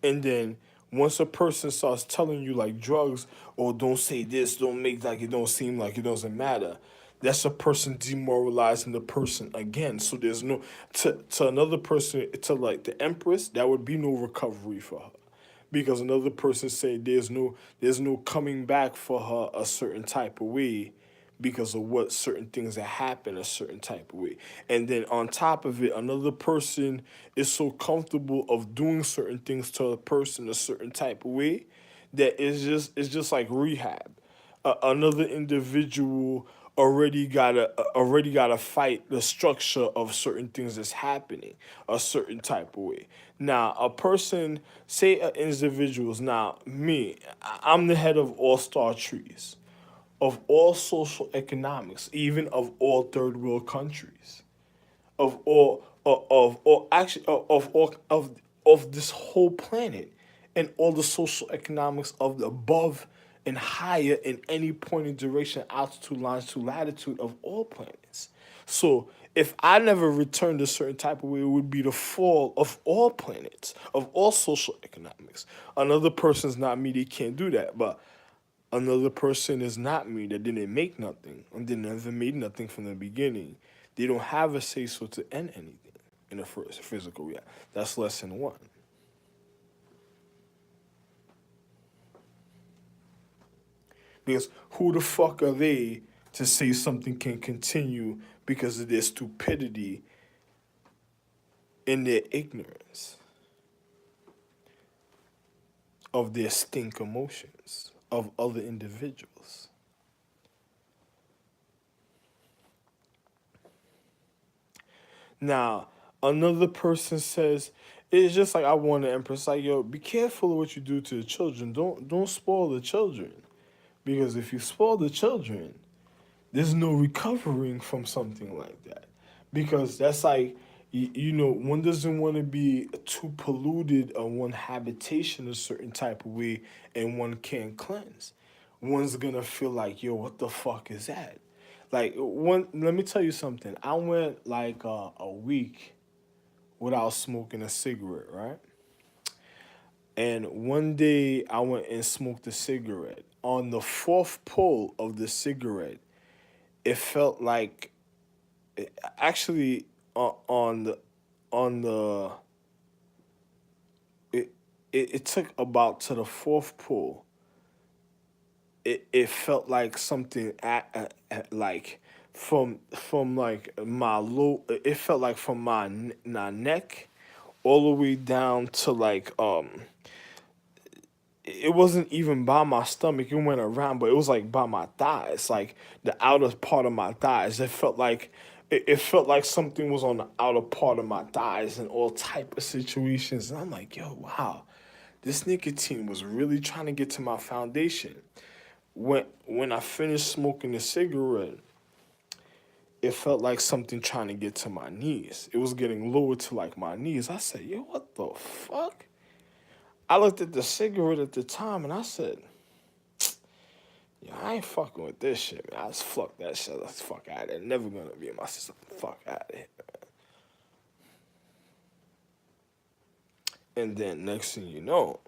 And then once a person starts telling you like drugs, or don't say this, don't make like it don't seem like it doesn't matter, that's a person demoralizing the person again. So there's no, to another person, to like the Empress, that would be no recovery for her, because another person said there's no coming back for her a certain type of way, because of what certain things that happen a certain type of way. And then on top of it, another person is so comfortable of doing certain things to a person a certain type of way that it's just like rehab. Another individual already gotta fight the structure of certain things that's happening a certain type of way. Now, a person, say, individuals. Now, me, I'm the head of All Star Trees, of all social economics, even of all third world countries, of all of all actually of all of this whole planet, and all the social economics of the above and higher in any point in duration, altitude, longitude, latitude of all planets. So if I never returned a certain type of way, it would be the fall of all planets, of all social economics. Another person's not me, they can't do that. But another person is not me, that didn't make nothing and they never made nothing from the beginning. They don't have a say so to end anything in the first physical reality. That's lesson one. Because who the fuck are they to say something can continue because of their stupidity and their ignorance of their stink emotions of other individuals? Now, another person says, it's just like I want to empress, like, yo, be careful of what you do to the children. Don't spoil the children. Because if you spoil the children, there's no recovering from something like that. Because that's like, one doesn't want to be too polluted on one habitation a certain type of way, and one can't cleanse. One's gonna feel like, yo, what the fuck is that? Like, let me tell you something. I went like a week without smoking a cigarette, right? And one day I went and smoked a cigarette. On the fourth pull of the cigarette, it felt like, actually, on the it, it took about to the fourth pull. It felt like something like from like my low. It felt like from my neck all the way down to like it wasn't even by my stomach. It went around, but it was like by my thighs, like the outer part of my thighs. It felt like something was on the outer part of my thighs in all type of situations. And I'm like, yo, wow, this nicotine was really trying to get to my foundation. When I finished smoking the cigarette, it felt like something trying to get to my knees. It was getting lower to like my knees. I said, yo, what the fuck? I looked at the cigarette at the time and I said, Yeah, I ain't fucking with this shit, man. I just fuck that shit. Let's fuck out of there. Never gonna be in my system. Fuck out of here. And then next thing you know,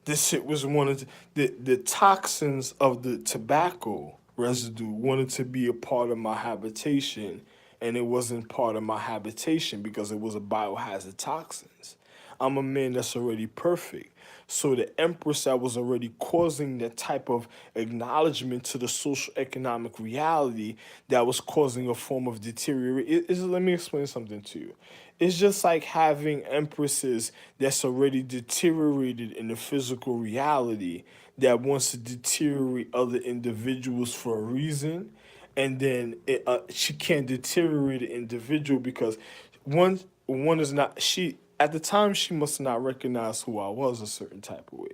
this shit was one of the toxins of the tobacco residue wanted to be a part of my habitation, and it wasn't part of my habitation because it was a biohazard toxins. I'm a man that's already perfect. So the empress that was already causing that type of acknowledgement to the social economic reality that was causing a form of deterioration. Let me explain something to you. It's just like having empresses that's already deteriorated in the physical reality that wants to deteriorate other individuals for a reason, and then she can't deteriorate an individual because one is not she at the time she must not recognize who I was a certain type of way.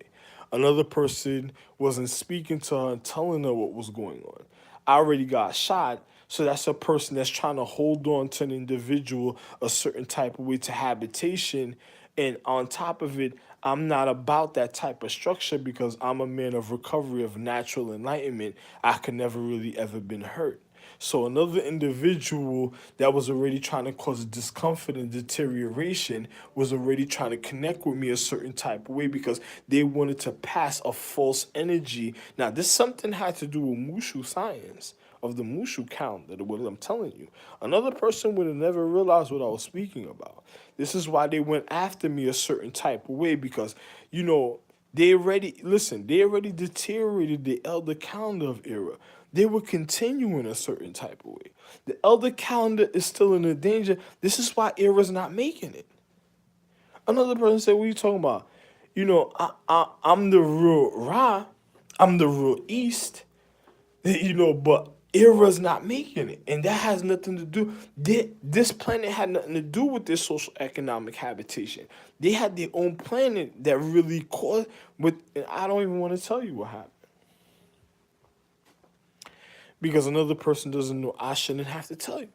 Another person wasn't speaking to her and telling her what was going on. I already got shot, so that's a person that's trying to hold on to an individual a certain type of way to habitation. And on top of it, I'm not about that type of structure because I'm a man of recovery of natural enlightenment. I could never really ever been hurt. So another individual that was already trying to cause discomfort and deterioration was already trying to connect with me a certain type of way because they wanted to pass a false energy. Now, this something had to do with Mushu science of the Mushu calendar, what I'm telling you. Another person would have never realized what I was speaking about. This is why they went after me a certain type of way because, they already deteriorated the elder calendar of era. They were continuing a certain type of way. The elder calendar is still in a danger. This is why era's not making it. Another person said, what are you talking about? I'm the real Ra. I'm the real East. But era's not making it. And that has nothing to do. This planet had nothing to do with this social economic habitation. They had their own planet that really caused with and I don't even want to tell you what happened. Because another person doesn't know, I shouldn't have to tell you.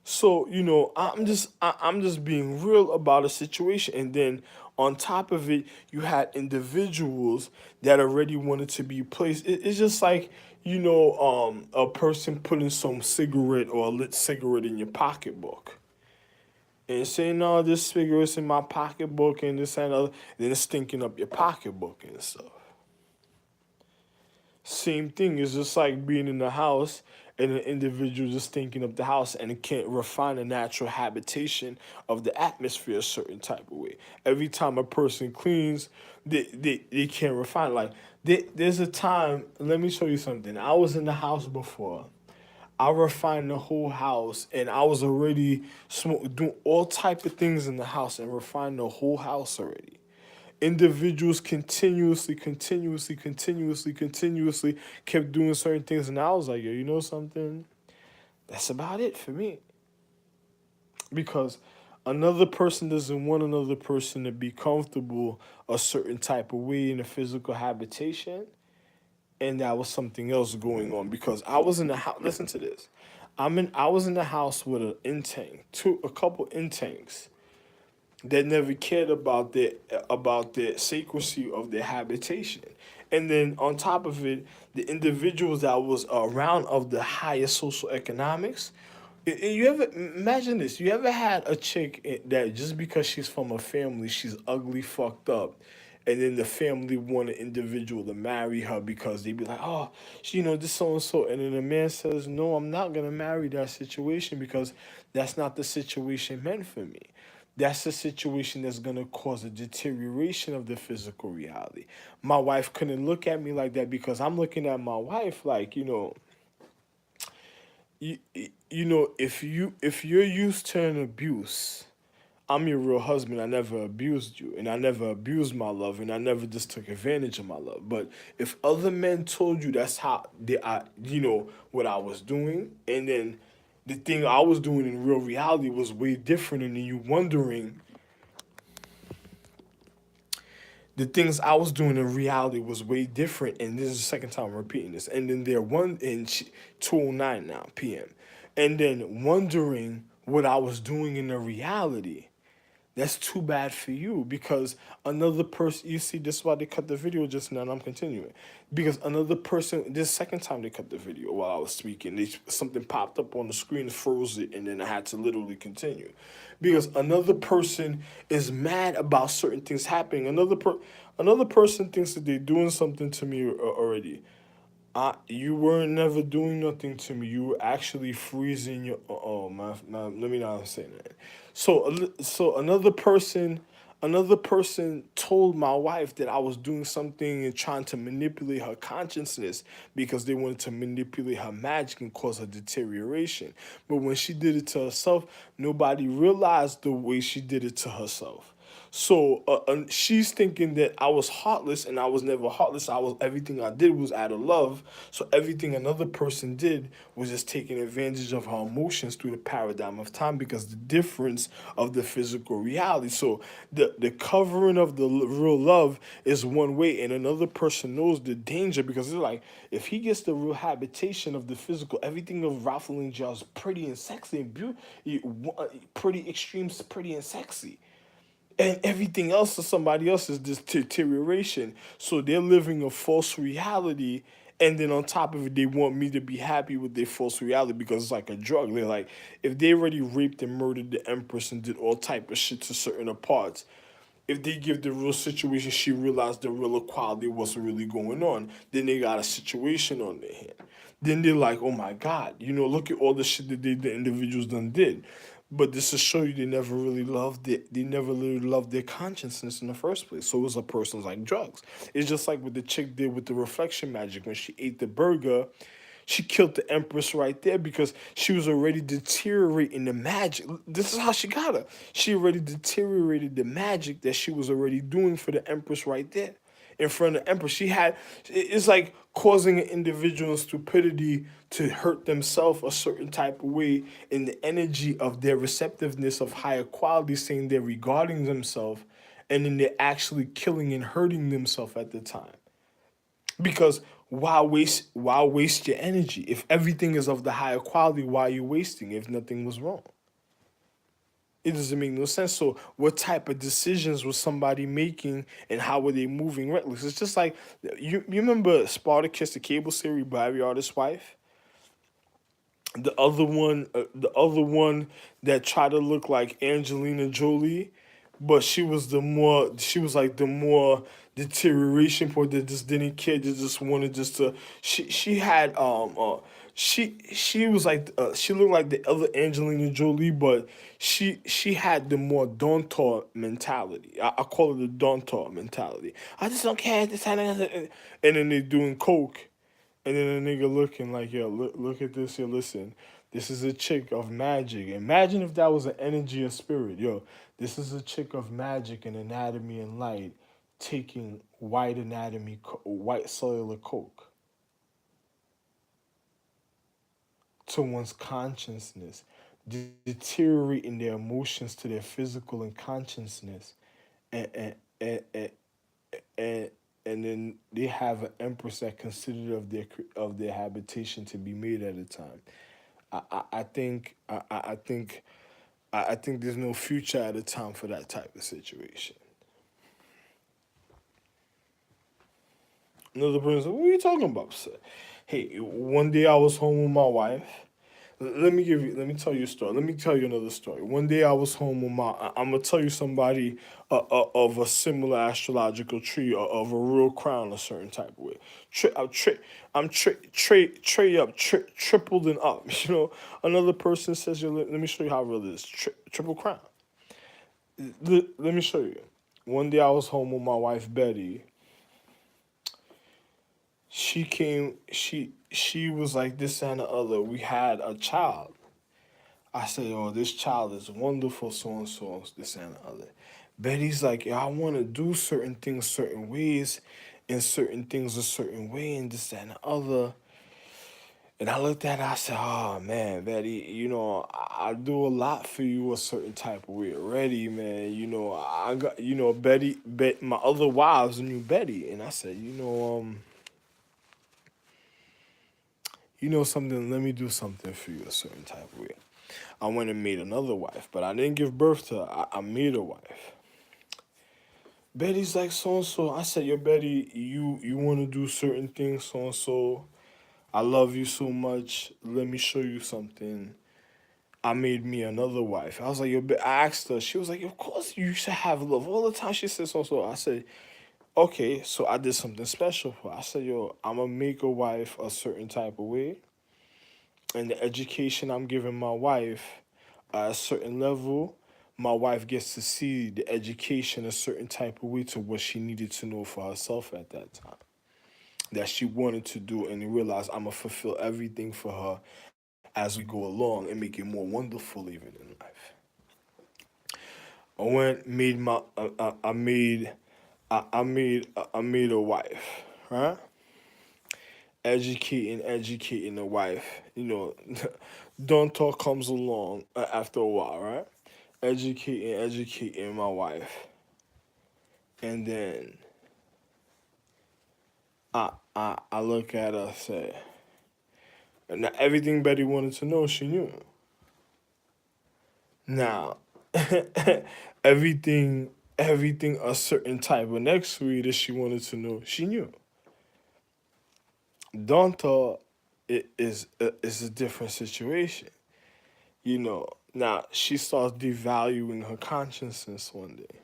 So I'm just being real about a situation, and then on top of it, you had individuals that already wanted to be placed. It's just like a person putting some cigarette or a lit cigarette in your pocketbook and saying, "No, this cigarette's in my pocketbook," and this and other, then it's stinking up your pocketbook and stuff. Same thing. It's just like being in the house and an individual just thinking of the house and it can't refine the natural habitation of the atmosphere a certain type of way. Every time a person cleans, they can't refine. Like there's a time, let me show you something. I was in the house before. I refined the whole house and I was already doing all type of things in the house and refined the whole house already. Individuals continuously kept doing certain things, and I was like, yo, you know something? That's about it for me. Because another person doesn't want another person to be comfortable a certain type of way in a physical habitation, and that was something else going on. Because I was in the house. Listen to this. I was in the house with an intake, a couple intakes that never cared about the secrecy of their habitation. And then on top of it, the individuals that was around of the highest social economics. You ever imagine this? You ever had a chick that just because she's from a family, she's ugly, fucked up, and then the family want an individual to marry her because they be like, oh, this so and so, and then the man says, no, I'm not gonna marry that situation because that's not the situation meant for me. That's a situation that's going to cause a deterioration of the physical reality. My wife couldn't look at me like that because I'm looking at my wife like, if you're used to an abuse, I'm your real husband. I never abused you, and I never abused my love, and I never just took advantage of my love. But if other men told you that's how what I was doing, and then the thing I was doing in real reality was way different, and then you wondering the things I was doing in reality was way different, and this is the second time I'm repeating this. And then they're 2:09 now p.m. And then wondering what I was doing in the reality. that's too bad for you, because another person, you see, this is why they cut the video just now, and I'm continuing. Because another person, this second time they cut the video while I was speaking, something popped up on the screen, froze it, and then I had to literally continue. Because another person is mad about certain things happening. Another person thinks that they're doing something to me already. You weren't never doing nothing to me. You were actually freezing your. Oh, let me not say that. So another person told my wife that I was doing something and trying to manipulate her consciousness because they wanted to manipulate her magic and cause her deterioration. But when she did it to herself, nobody realized the way she did it to herself. So she's thinking that I was heartless, and I was never heartless. I was everything I did was out of love. So everything another person did was just taking advantage of her emotions through the paradigm of time, because the difference of the physical reality. So the covering of the real love is one way, and another person knows the danger, because it's like, if he gets the real habitation of the physical, everything of Ralph Lauren is pretty and sexy and pretty extreme, pretty and sexy, and everything else is somebody else's deterioration. So they're living a false reality, and then on top of it, they want me to be happy with their false reality, because it's like a drug. They're like, if they already raped and murdered the Empress and did all type of shit to certain parts, if they give the real situation, she realized the real equality wasn't really going on, then they got a situation on their hand. Then they're like, oh my God, look at all the shit that the individuals done did. But this to show you they never really loved it. They never really loved their consciousness in the first place. So it was a person's like drugs. It's just like what the chick did with the reflection magic when she ate the burger. She killed the Empress right there because she was already deteriorating the magic. This is how she got her. She already deteriorated the magic that she was already doing for the Empress right there in front of the Empress. It's like causing an individual stupidity to hurt themselves a certain type of way in the energy of their receptiveness of higher quality, saying they're regarding themselves, and then they're actually killing and hurting themselves at the time. Because why waste your energy? If everything is of the higher quality, why are you wasting if nothing was wrong? It doesn't make no sense. So what type of decisions was somebody making, and how were they moving reckless? It's just like, you remember Spartacus, the cable series, Barry Artist's wife? The other one that tried to look like Angelina Jolie, but she was like the more deterioration point, that just didn't care, that just wanted just to, she had she was like, she looked like the other Angelina Jolie, but she had the more Dauntor mentality. I call it the Dauntor mentality. I just don't care this and then they doing coke, and then a nigga looking like, yo, look at this here, listen. This is a chick of magic. Imagine if that was an energy or spirit. Yo, this is a chick of magic and anatomy and light taking white anatomy, white cellular coke to one's consciousness, deteriorating their emotions to their physical and consciousness, and and and then they have an empress that considered of their habitation to be made at a time. I think there's no future at a time for that type of situation. Another person said, "What are you talking about, sir?" Hey, one day I was home with my wife. Let me tell you a story. Let me tell you another story. One day I was home with I'm gonna tell you somebody of a similar astrological tree, of a real crown, a certain type of way. I'm tray up, tripled and up. Another person says, "Yo, let me show you how real it is. Triple crown." Let me show you. One day I was home with my wife Betty. She was like this and the other. We had a child. I said, "Oh, this child is wonderful, so and so, this and the other." Betty's like, "Yeah, I want to do certain things certain ways, and certain things a certain way, and this and the other." And I looked at her, I said, "Oh man, Betty, I do a lot for you a certain type of way already, man. I got, my other wives knew Betty." And I said, "You know something, let me do something for you a certain type of way." I went and made another wife, but I didn't give birth to her. I made a wife. Betty's like so and so. I said, yo, Betty, you want to do certain things, so and so. I love you so much. Let me show you something. I made me another wife. I was like, yo, I asked her. She was like, of course you should have love all the time. She said so and so. I said, okay, so I did something special for her. I said, yo, I'm gonna make a wife a certain type of way, and the education I'm giving my wife at a certain level, my wife gets to see the education a certain type of way to what she needed to know for herself at that time. That she wanted to do and realize I'm gonna fulfill everything for her as we go along and make it more wonderful even in life. I went made my I made a wife, right? Educating a wife. Don't talk comes along after a while, right? Educating my wife, and then I look at her and say, now everything Betty wanted to know, she knew. Now, everything everything a certain type of next week that she wanted to know, she knew. Donta is a different situation. Now she starts devaluing her consciousness one day.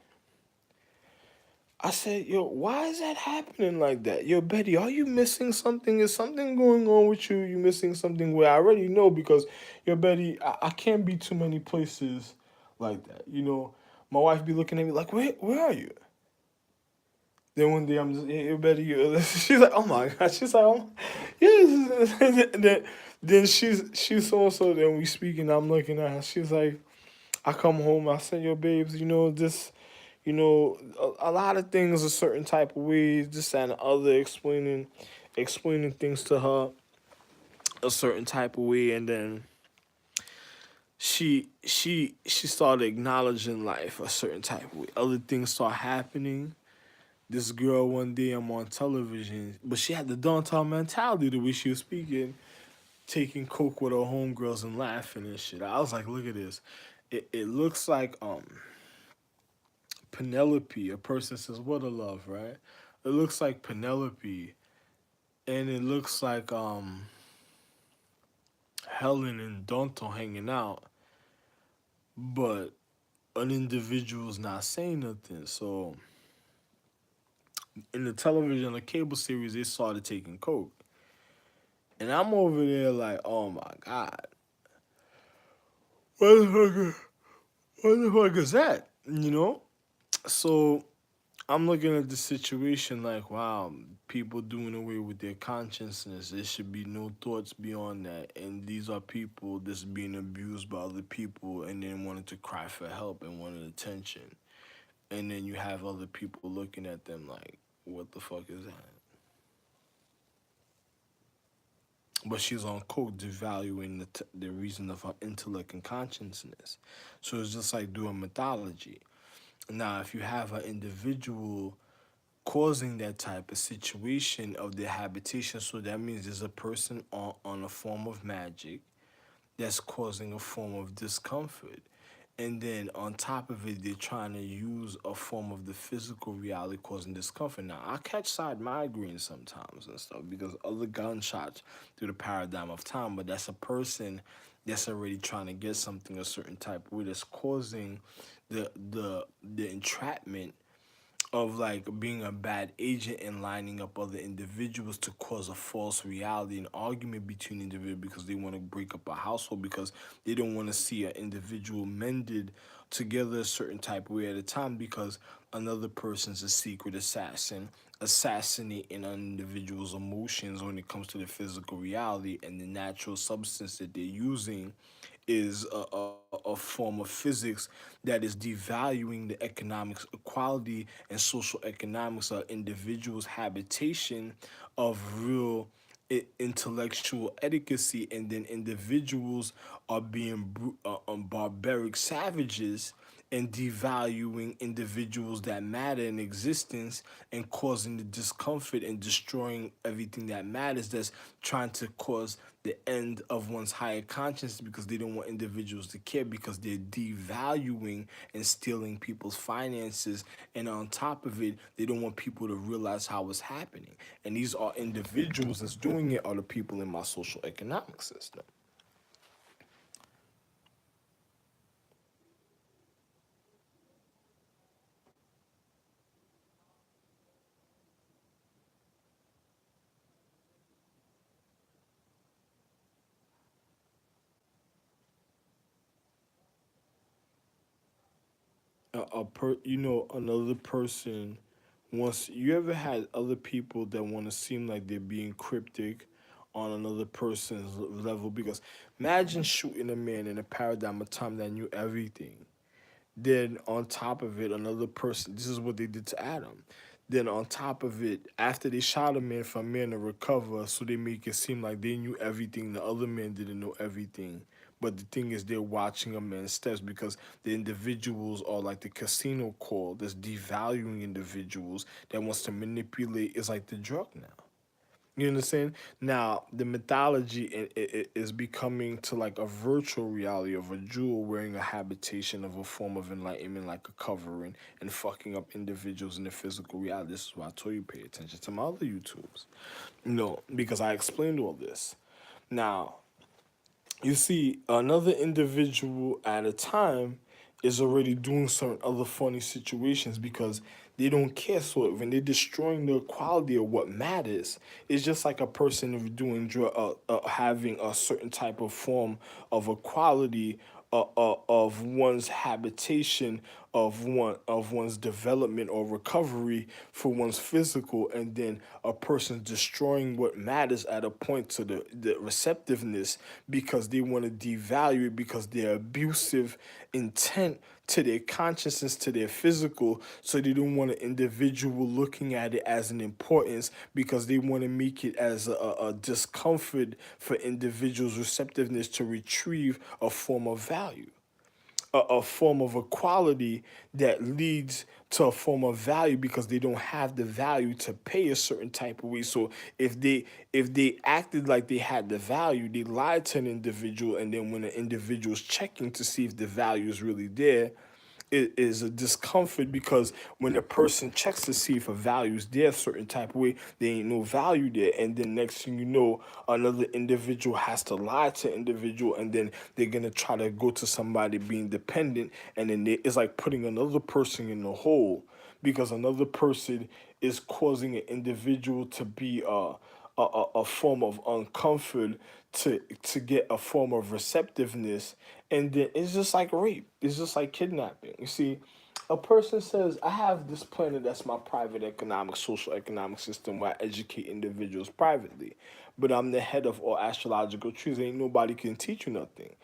I said, yo, why is that happening like that? Yo, Betty, are you missing something? Is something going on with you? You missing something where I already know because, yo, Betty, I can't be too many places like that. My wife be looking at me like, where are you? Then one day I'm just, hey, yo, Betty, she's like, oh my God. She's like, oh, yes. then she's so and so. Then we speaking. I'm looking at her. She's like, I come home. I said, yo, babes, this a lot of things a certain type of ways, this and the other, explaining things to her a certain type of way, and then she started acknowledging life a certain type of way. Other things start happening. This girl one day I'm on television, but she had the downtown mentality the way she was speaking, taking coke with her homegirls and laughing and shit. I was like, look at this. It looks like Penelope, a person says, what a love, right? It looks like Penelope, and it looks like Helen and Danton hanging out, but an individual's not saying nothing. So in the television, the cable series, they started taking coke. And I'm over there like, oh my God, what the fuck, what the fuck is that? So I'm looking at the situation like, wow, people doing away with their consciousness. There should be no thoughts beyond that. And these are people that's being abused by other people and then wanted to cry for help and wanted attention. And then you have other people looking at them like, what the fuck is that? But she's on coke, devaluing the reason of her intellect and consciousness. So it's just like doing mythology. Now, if you have an individual causing that type of situation of their habitation. So that means there's a person on a form of magic that's causing a form of discomfort. And then on top of it, they're trying to use a form of the physical reality causing discomfort. Now, I catch side migraines sometimes and stuff because other gunshots through the paradigm of time, but that's a person that's already trying to get something a certain type of way that's causing the entrapment of like being a bad agent and lining up other individuals to cause a false reality and argument between individuals because they want to break up a household because they don't want to see an individual mended together a certain type of way at a time because another person's a secret assassin assassinating an individual's emotions when it comes to the physical reality and the natural substance that they're using is a form of physics that is devaluing the economics equality and social economics of individuals' habitation of real intellectual etiquette, and then individuals are being barbaric savages and devaluing individuals that matter in existence and causing the discomfort and destroying everything that matters, that's trying to cause the end of one's higher consciousness, because they don't want individuals to care, because they're devaluing and stealing people's finances, and on top of it they don't want people to realize how it's happening. And these are individuals that's doing it are the people in my social economic system. Another person wants, you ever had other people that want to seem like they're being cryptic on another person's level? Because imagine shooting a man in a paradigm of time that knew everything. Then on top of it, another person, this is what they did to Adam. Then on top of it, after they shot a man for a man to recover, so they make it seem like they knew everything, the other man didn't know everything. But the thing is, they're watching a man's steps, because the individuals are like the casino call that's devaluing individuals, that wants to manipulate. It's like the drug now. You understand? Now, the mythology is becoming to like a virtual reality of a jewel wearing a habitation of a form of enlightenment, like a covering, and fucking up individuals in the physical reality. This is why I told you pay attention to my other YouTubes. No, because I explained all this. Now, you see, another individual at a time is already doing certain other funny situations, because they don't care. So when they're destroying the quality of what matters, it's just like a person of doing having a certain type of form of equality of one's habitation, of one's development or recovery for one's physical, and then a person destroying what matters at a point to the receptiveness, because they want to devalue it, because their abusive intent to their consciousness, to their physical, so they don't want an individual looking at it as an importance, because they want to make it as a discomfort for individuals' receptiveness to retrieve a form of value, a form of equality that leads to a form of value, because they don't have the value to pay a certain type of way. So if they acted like they had the value, they lied to an individual, and then when an individual's checking to see if the value is really there, it is a discomfort, because when a person checks to see if a value is there a certain type of way, there ain't no value there. And then next thing you know, another individual has to lie to individual, and then they're gonna try to go to somebody being dependent, and then it's like putting another person in the hole, because another person is causing an individual to be a form of uncomfort, to get a form of receptiveness, and then it's just like rape. It's just like kidnapping. You see, a person says, I have this planet that's my private economic, social economic system, where I educate individuals privately, but I'm the head of all astrological trees. Ain't nobody can teach you nothing.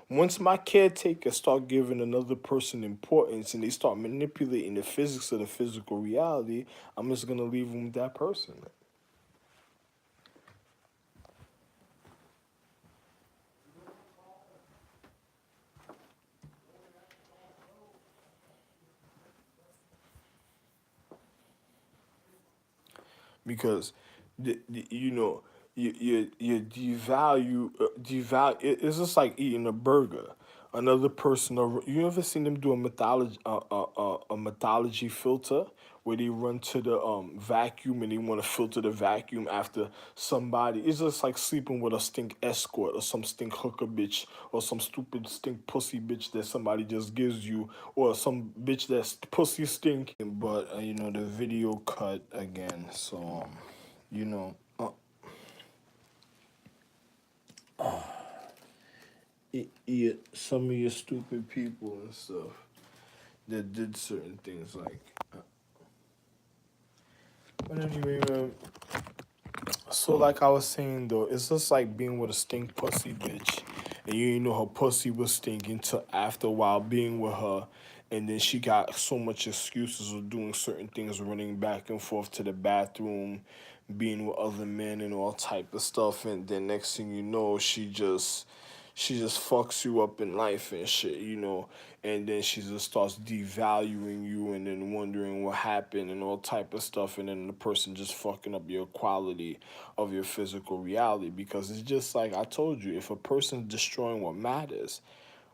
Once my caretakers start giving another person importance, and they start manipulating the physics of the physical reality, I'm just gonna leave them with that person. Because you devalue it's just like eating a burger. Another person, you ever seen them do a mythology filter, where they run to the vacuum, and they want to filter the vacuum after somebody? It's just like sleeping with a stink escort, or some stink hooker bitch, or some stupid stink pussy bitch that somebody just gives you, or some bitch that's pussy stink. But the video cut again, so you know, some of your stupid people and stuff that did certain things, like. But anyway, so like I was saying though, it's just like being with a stink pussy bitch, and you didn't know her pussy was stinking till after a while being with her, and then she got so much excuses of doing certain things, running back and forth to the bathroom, being with other men and all type of stuff, and then next thing you know, she just fucks you up in life and shit, and then she just starts devaluing you and then wondering what happened and all type of stuff, and then the person just fucking up your quality of your physical reality, because it's just like I told you, if a person's destroying what matters,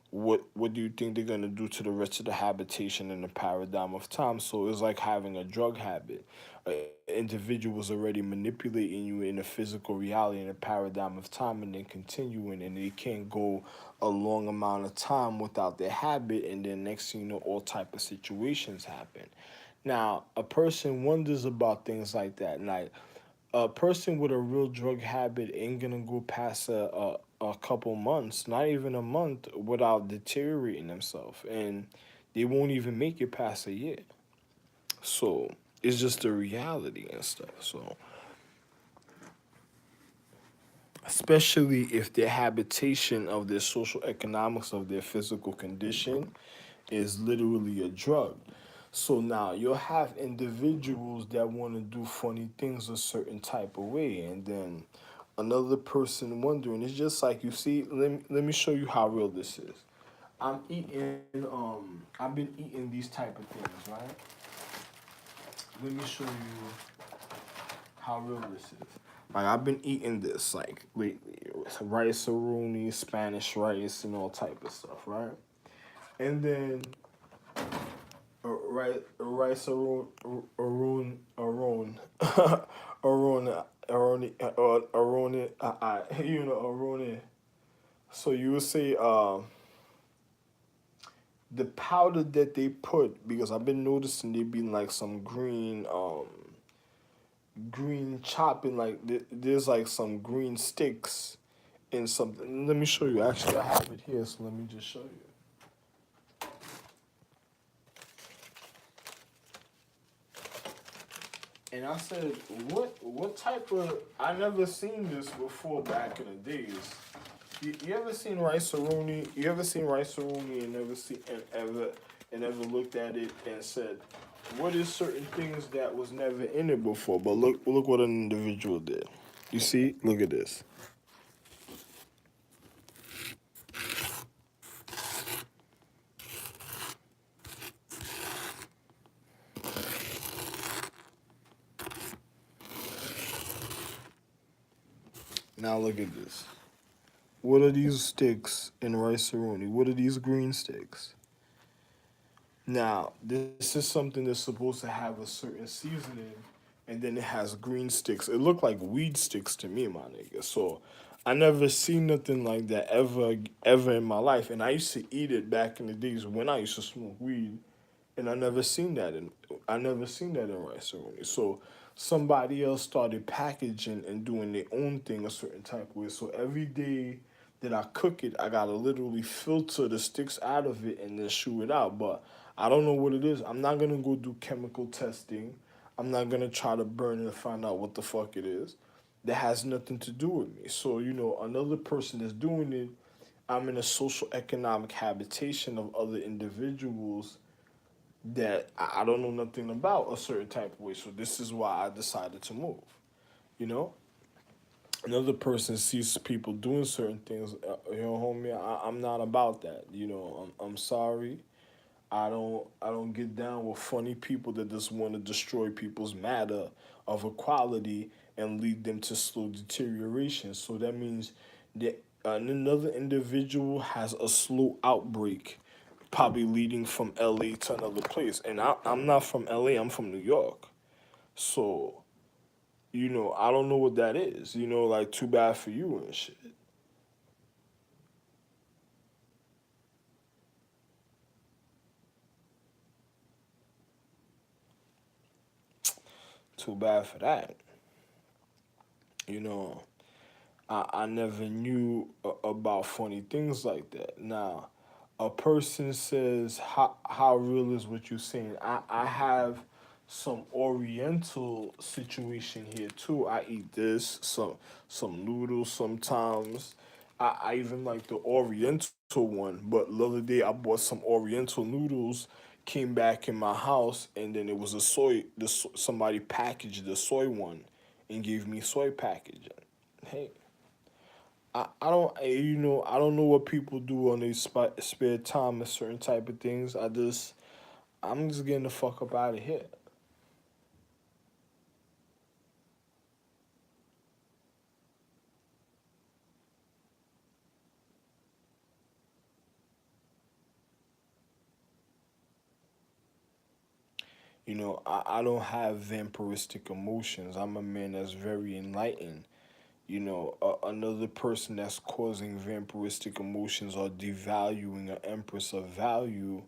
what do you think they're gonna do to the rest of the habitation and the paradigm of time? So it's like having a drug habit. An individual is already manipulating you in a physical reality in a paradigm of time, and then continuing, and they can't go a long amount of time without their habit, and then next thing you know, all type of situations happen. Now, a person wonders about things like that. Like, a person with a real drug habit ain't gonna go past a couple months, not even a month, without deteriorating themselves, and they won't even make it past a year. So it's just the reality and stuff. So especially if their habitation of their social economics of their physical condition is literally a drug. So now you'll have individuals that want to do funny things a certain type of way, and then another person wondering. It's just like, you see. Let me show you how real this is. I've been eating these type of things, right? Let me show you how real this is. Like, I've been eating this like lately, rice aroni, Spanish rice, and all type of stuff, right? And then rice aron aroni aroni. So you would say the powder that they put, because I've been noticing they been like some green chopping, like there's like some green sticks in something. Let me show you. Actually, I have it here, so let me just show you. And I said, what type of? I never seen this before back in the days. You ever seen rice aroni? You ever seen rice aroni and ever looked at it and said, what is certain things that was never in it before? But look what an individual did. You see? Look at this. Now look at this. What are these sticks in rice aroni? What are these green sticks? Now, this is something that's supposed to have a certain seasoning, and then it has green sticks. It looked like weed sticks to me, my nigga. So, I never seen nothing like that ever in my life. And I used to eat it back in the days when I used to smoke weed, and I never seen that in rice ceremony. So somebody else started packaging and doing their own thing a certain type of way. So every day that I cook it, I gotta literally filter the sticks out of it and then chew it out. But I don't know what it is. I'm not gonna go do chemical testing. I'm not gonna try to burn it and find out what the fuck it is. That has nothing to do with me. So, another person that's doing it, I'm in a social economic habitation of other individuals that I don't know nothing about a certain type of way. So this is why I decided to move. You know, another person sees people doing certain things. Homie, I'm not about that. I'm sorry. I don't get down with funny people that just want to destroy people's matter of equality and lead them to slow deterioration. So that means that another individual has a slow outbreak, probably leading from LA to another place. And I'm not from LA, I'm from New York. So, I don't know what that is. Like, too bad for you and shit. Too bad for that. You know, I never knew about funny things like that. Now, a person says, how real is what you're saying? I have some Oriental situation here too. I eat this, some noodles sometimes. I even like the Oriental one, but the other day I bought some Oriental noodles, came back in my house, and then it was somebody packaged the soy one and gave me soy packaging. Hey, I don't know what people do on their spare time and certain type of things. I'm just getting the fuck up out of here. I don't have vampiristic emotions. I'm a man that's very enlightened. Another person that's causing vampiristic emotions or devaluing an empress of value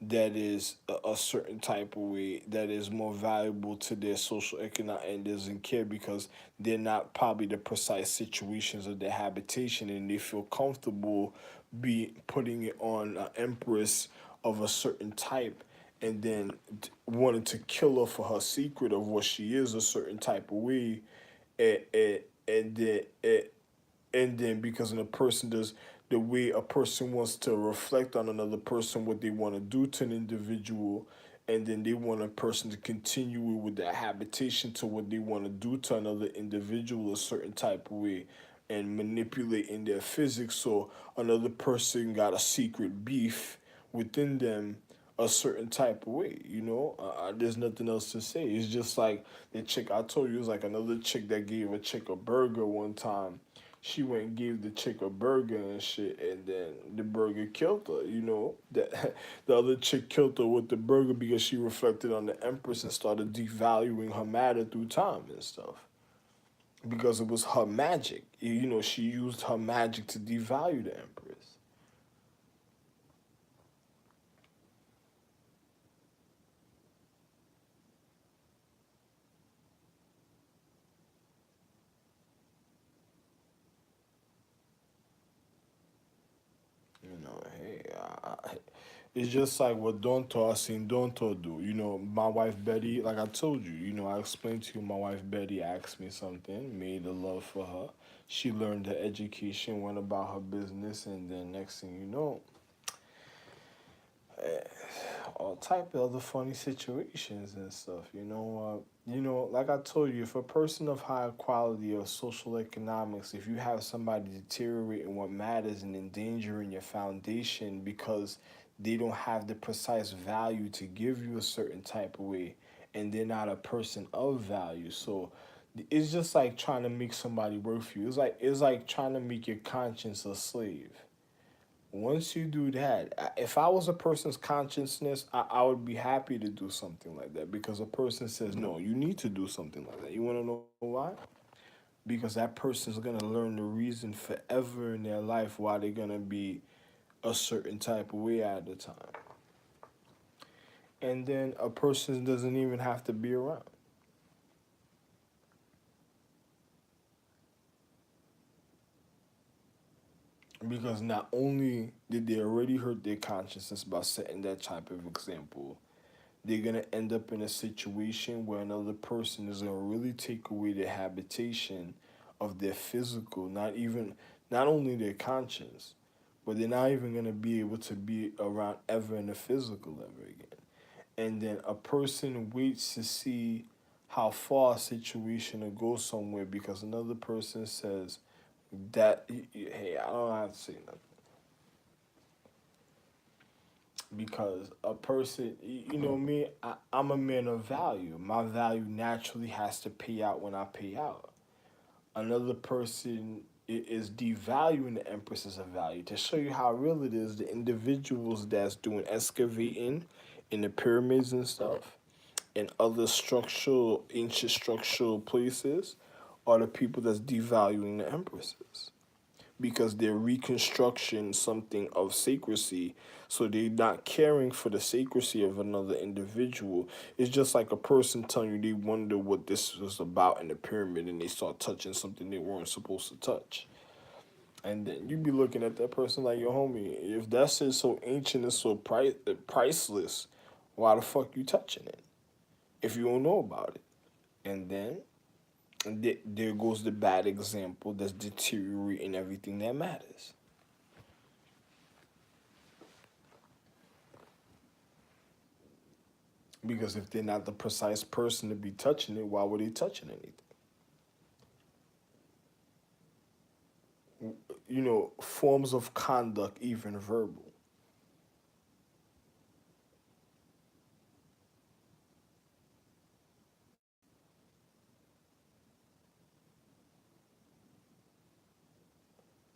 that is a certain type of way that is more valuable to their social economic and doesn't care because they're not probably the precise situations of their habitation and they feel comfortable be putting it on an empress of a certain type and then wanting to kill her for her secret of what she is a certain type of way and and, and then and then because when a person does the way a person wants to reflect on another person what they want to do to an individual and then they want a person to continue with that habitation to what they want to do to another individual a certain type of way and manipulating their physics so another person got a secret beef within them a certain type of way, there's nothing else to say. It's just like the chick I told you, it was like another chick that gave a chick a burger one time. She went and gave the chick a burger and shit, and then the burger killed her. That the other chick killed her with the burger because she reflected on the empress and started devaluing her matter through time and stuff. Because it was her magic. She used her magic to devalue the empress. Hey, it's just like what Donto I seen Donto do. My wife Betty, like I told you, I explained to you, my wife Betty asked me something, made a love for her. She learned her education, went about her business, and then next thing you know, all type of other funny situations and stuff. Like I told you, if a person of higher quality of social economics, if you have somebody deteriorating what matters and endangering your foundation because they don't have the precise value to give you a certain type of way, and they're not a person of value, so it's just like trying to make somebody work for you. It's like trying to make your conscience a slave. Once you do that, if I was a person's consciousness, I would be happy to do something like that because a person says, no, you need to do something like that. You want to know why? Because that person's going to learn the reason forever in their life why they're going to be a certain type of way at the time. And then a person doesn't even have to be around. Because not only did they already hurt their consciousness by setting that type of example, they're gonna end up in a situation where another person is gonna really take away their habitation of their physical, not only their conscience, but they're not even gonna be able to be around ever in the physical ever again. And then a person waits to see how far a situation will go somewhere because another person says that hey, I don't have to say nothing because a person, me, I'm a man of value. My value naturally has to pay out when I pay out. Another person is devaluing the empresses of value. To show you how real it is, the individuals that's doing excavating in the pyramids and stuff and other ancient structural places are the people that's devaluing the empresses because they're reconstruction something of sacrecy, so they're not caring for the sacrecy of another individual. It's just like a person telling you they wonder what this was about in the pyramid and they start touching something they weren't supposed to touch. And then you be looking at that person like, your homie, if that shit's so ancient and so priceless, why the fuck you touching it if you don't know about it? And then there goes the bad example that's deteriorating everything that matters. Because if they're not the precise person to be touching it, why were they touching anything? forms of conduct, even verbal.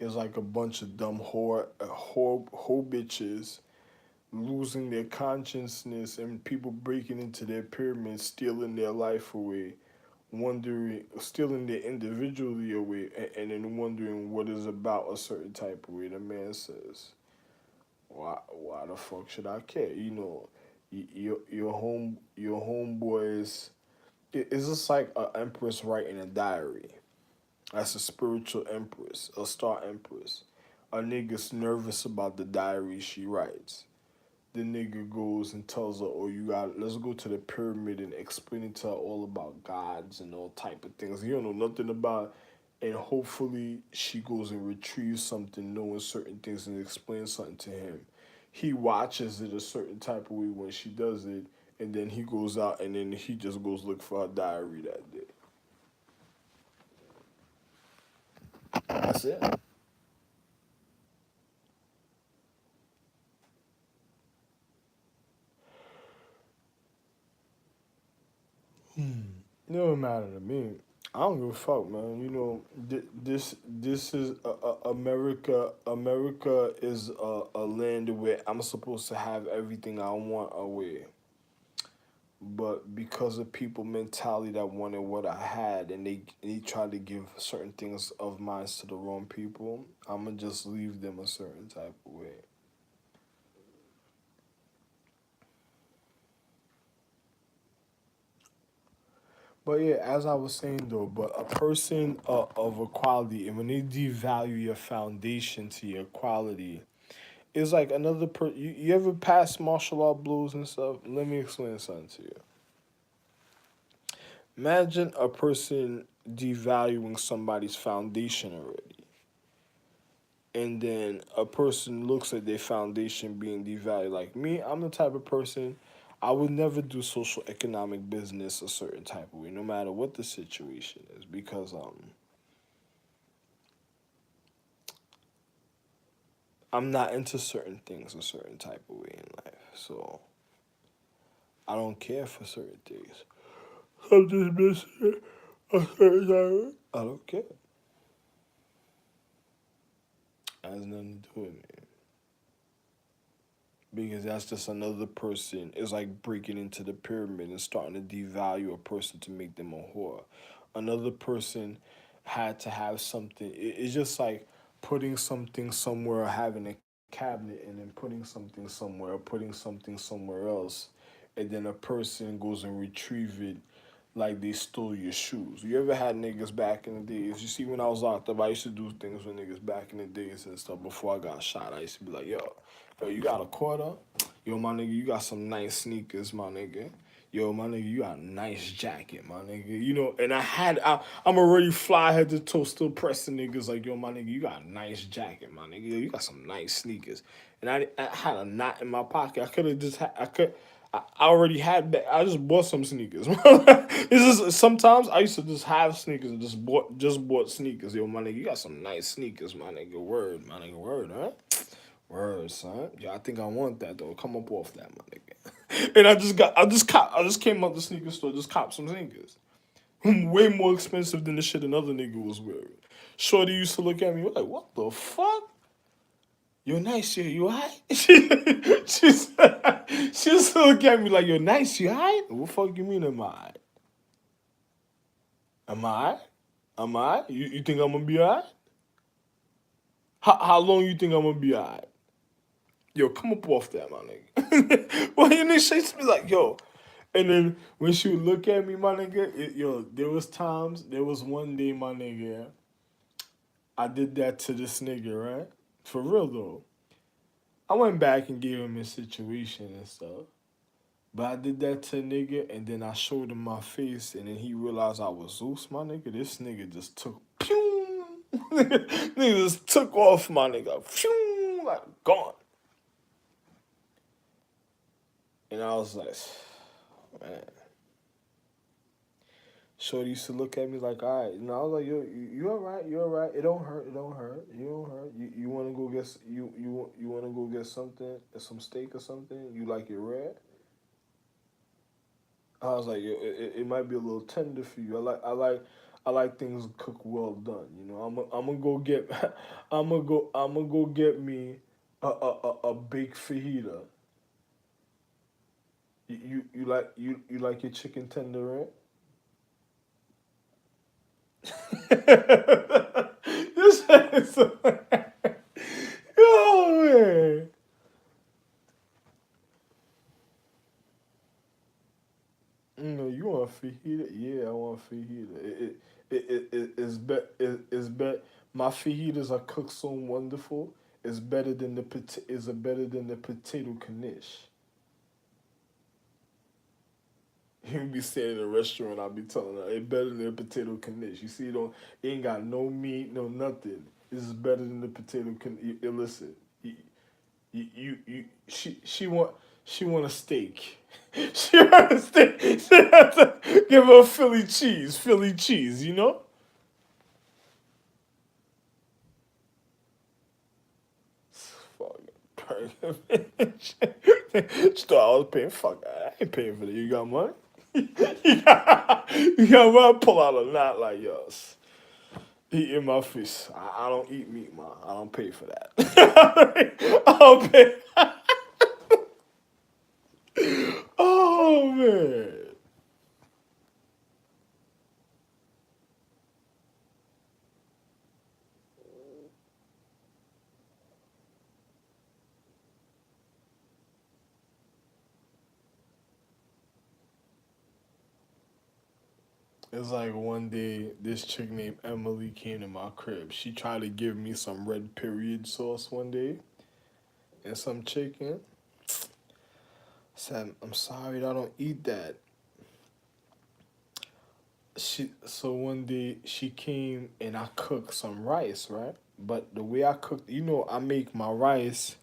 It's like a bunch of dumb whore bitches losing their consciousness and people breaking into their pyramids, stealing their life away, wondering, stealing their individually away, and then wondering what is about a certain type of way. The man says, why the fuck should I care? Your homeboys. It's just like an empress writing a diary. That's a spiritual empress, a star empress. A nigga's nervous about the diary she writes. The nigga goes and tells her, "Oh, you got. Let's go to the pyramid and explain it to her all about gods and all type of things you don't know nothing about." And hopefully, she goes and retrieves something, knowing certain things, and explains something to him. He watches it a certain type of way when she does it, and then he goes out and then he just goes look for her diary that day. That's it. It don't matter to me. I don't give a fuck, man. This is America. America is a land where I'm supposed to have everything I want away. But because of people mentality that wanted what I had, and they tried to give certain things of mine to the wrong people, I'ma just leave them a certain type of way. But yeah, as I was saying though, but a person of equality, and when they devalue your foundation to your quality, it's like another you ever pass martial art blows and stuff? Let me explain something to you. Imagine a person devaluing somebody's foundation already. And then a person looks at their foundation being devalued. Like me, I'm the type of person I would never do social economic business a certain type of way, no matter what the situation is, because I'm not into certain things a certain type of way in life. So I don't care for certain things. I'm just missing a certain type. I don't care. It has nothing to do with me. Because that's just another person. It's like breaking into the pyramid and starting to devalue a person to make them a whore. Another person had to have something. It's just like putting something somewhere, having a cabinet, and then putting something somewhere, putting something somewhere else, and then a person goes and retrieve it like they stole your shoes. You ever had niggas back in the days? You see, when I was locked up, I used to do things with niggas back in the days and stuff before I got shot. I used to be like, yo, you got a quarter? Yo, my nigga, you got some nice sneakers, my nigga. Yo, my nigga, you got a nice jacket, my nigga. And I'm already fly head to toe, still pressing niggas like, yo, my nigga, you got a nice jacket, my nigga. Yo, you got some nice sneakers. And I had a knot in my pocket. I could have just had, I could, I already had that. I just bought some sneakers. It's just sometimes I used to just have sneakers and just bought sneakers. Yo, my nigga, you got some nice sneakers, my nigga. Word, my nigga, word, huh? Word, son. Yeah, I think I want that though. Come up off that, my nigga. And I just came out the sneaker store, just copped some sneakers. Way more expensive than the shit another nigga was wearing. Shorty used to look at me like, what the fuck? You're nice, you alright? She used to look at me like, you're nice, you alright? What the fuck you mean, am I alright? Am I alright? Am I alright? You think I'm gonna be alright? How long you think I'm gonna be alright? Yo, come up off that, my nigga. Well, you know, she used to be like, yo. And then when she would look at me, my nigga, there was one day, my nigga, I did that to this nigga, right? For real, though. I went back and gave him his situation and stuff. But I did that to a nigga, and then I showed him my face, and then he realized I was Zeus, my nigga. This nigga just took, pew! Nigga just took off, my nigga. Pew! Like, gone. And I was like, man. Shorty used to look at me like, all right, I was like, yo, you all right? You all right? It don't hurt. It don't hurt. You don't hurt. You want to go get you want to go get something, some steak or something? You like it rare? I was like, yo, it might be a little tender for you. I like things cooked well done. I'm gonna go get I'm gonna go get me a baked fajita. You like your chicken tender, right? This is oh man. You want fajita? Yeah, I want fajita. It's bet. My fajitas are cooked so wonderful. It's better than the Is better than the potato knish. You be staying in a restaurant, I'll be telling her it better than the potato knish. You see, it ain't got no meat, no nothing. This is better than the potato knish. Listen, she want a steak. She want a steak. She has to give her Philly cheese. Fuck, bitch. She thought I was paying. Fuck, I ain't paying for that. You got money? You got money? Pull out a knot like yours. Eat in my face. I don't eat meat, man. I don't pay for that. I don't pay. Oh man. It's like one day this chick named Emily came to my crib. She tried to give me some red period sauce one day and some chicken. Said, I'm sorry, I don't eat that. So one day she came and I cooked some rice, right? But the way I cooked, I make my rice,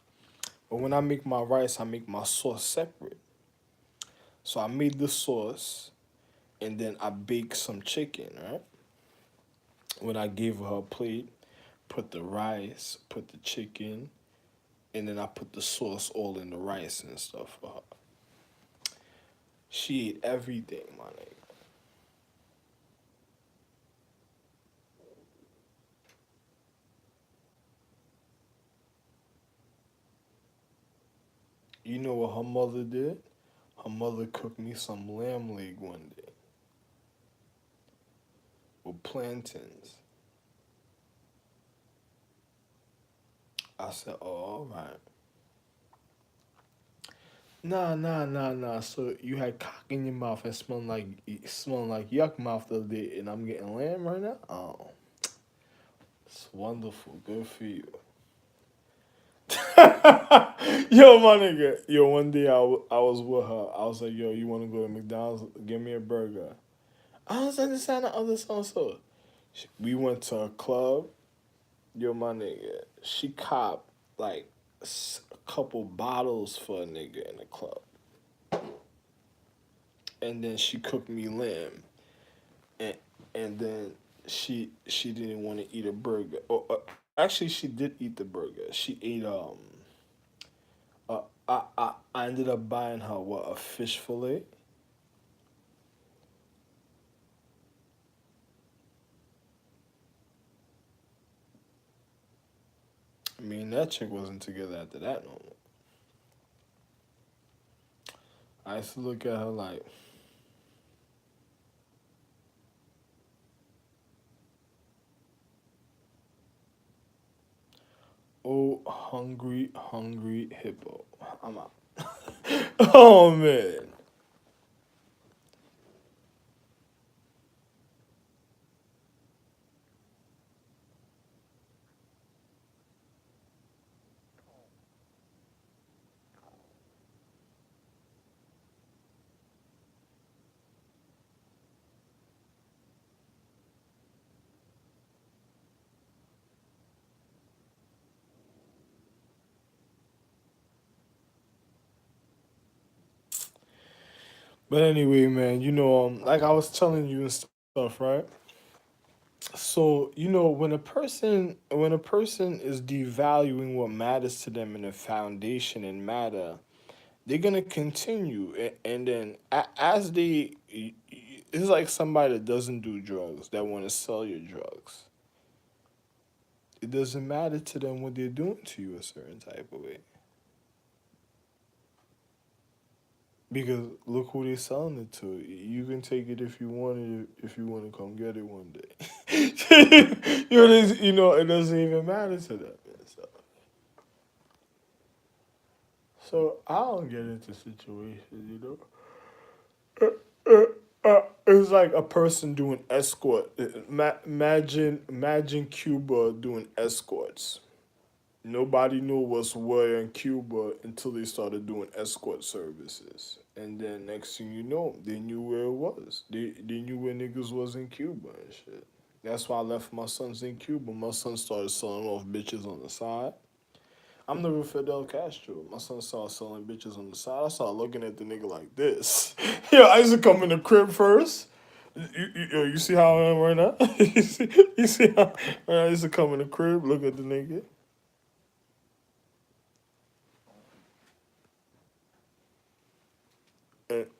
but when I make my rice, I make my sauce separate. So I made the sauce and then I baked some chicken, right? When I gave her a plate, put the rice, put the chicken, and then I put the sauce all in the rice and stuff for her. She ate everything, my nigga. You know what her mother did? Her mother cooked me some lamb leg one day with plantains. I said, oh, all right. Nah, nah, nah, nah. So you had cock in your mouth and smelling like yuck mouth the other day, and I'm getting lamb right now. Oh, it's wonderful. Good for you. Yo, my nigga. Yo, one day I was with her. I was like, yo, you want to go to McDonald's? Give me a burger. I was understand the other so so. We went to a club. Yo, my nigga. She copped like a couple bottles for a nigga in the club. And then she cooked me lamb. And, and then she didn't want to eat a burger. Actually, she did eat the burger. She ate I ended up buying her a fish fillet. I mean, that chick wasn't together after that no more. I used to look at her like, oh, hungry, hungry hippo. I'm out. Oh man. But anyway, man, like I was telling you and stuff stuff, right? So, when a person is devaluing what matters to them in a foundation and matter, they're gonna continue, and then as they, it's like somebody that doesn't do drugs that want to sell you drugs. It doesn't matter to them what they're doing to you a certain type of way, because look who they're selling it to. You can take it if you want it, if you want to come get it one day. It doesn't even matter to them. So I don't get into situations. It's like a person doing escort. Imagine Cuba doing escorts. Nobody knew what's where in Cuba until they started doing escort services. And then next thing you know, they knew where it was. They knew where niggas was in Cuba and shit. That's why I left my sons in Cuba. My son started selling off bitches on the side. I'm the real Fidel Castro. My son started selling bitches on the side. I started looking at the nigga like this. Yo, I used to come in the crib first. You see how I am right now? You see how I used to come in the crib, look at the nigga.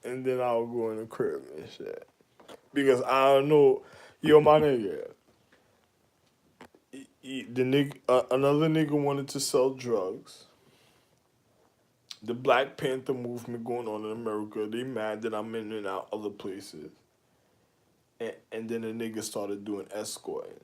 And then I'll go in the crib and shit. Because I don't know, yo, my nigga, the nigga, another nigga wanted to sell drugs. The Black Panther movement going on in America. They mad that I'm in and out other places. And then the nigga started doing escorting.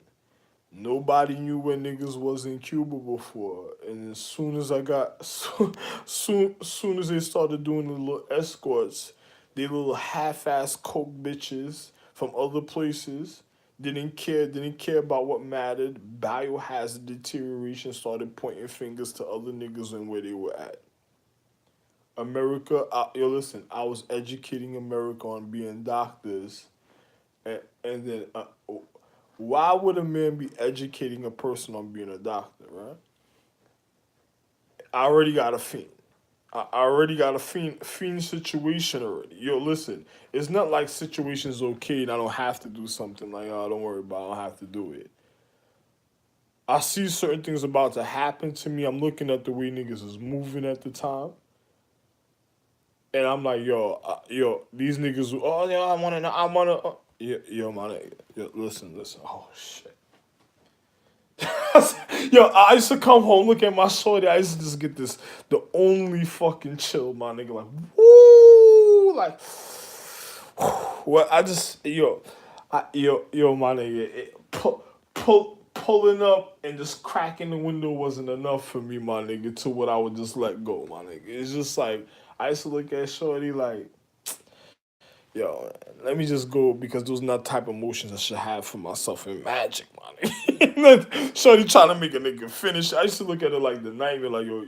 Nobody knew where niggas was in Cuba before, and as soon as I got, soon as they started doing the little escorts, they little half-ass coke bitches from other places didn't care about what mattered. Biohazard deterioration started pointing fingers to other niggas and where they were at. Yo, listen, I was educating America on being doctors, and then why would a man be educating a person on being a doctor, right? I already got a fiend. I already got a fiend situation already. Yo, listen, it's not like situation's okay and I don't have to do something. Like, oh, don't worry about it, I don't have to do it. I see certain things about to happen to me. I'm looking at the way niggas is moving at the time. And I'm like, these niggas, oh, yeah, I wanna know, yo, my nigga, yo, listen, oh, shit. Yo, I used to come home, look at my shorty. I used to just get this, the only fucking chill, my nigga. Like, woo, like, what? I just, my nigga, pulling up and just cracking the window wasn't enough for me, my nigga. To what I would just let go, my nigga. It's just like I used to look at shorty like, yo, let me just go because those not type of emotions I should have for myself in magic, man. Shorty trying to make a nigga finish. I used to look at it like the nightmare, like, yo,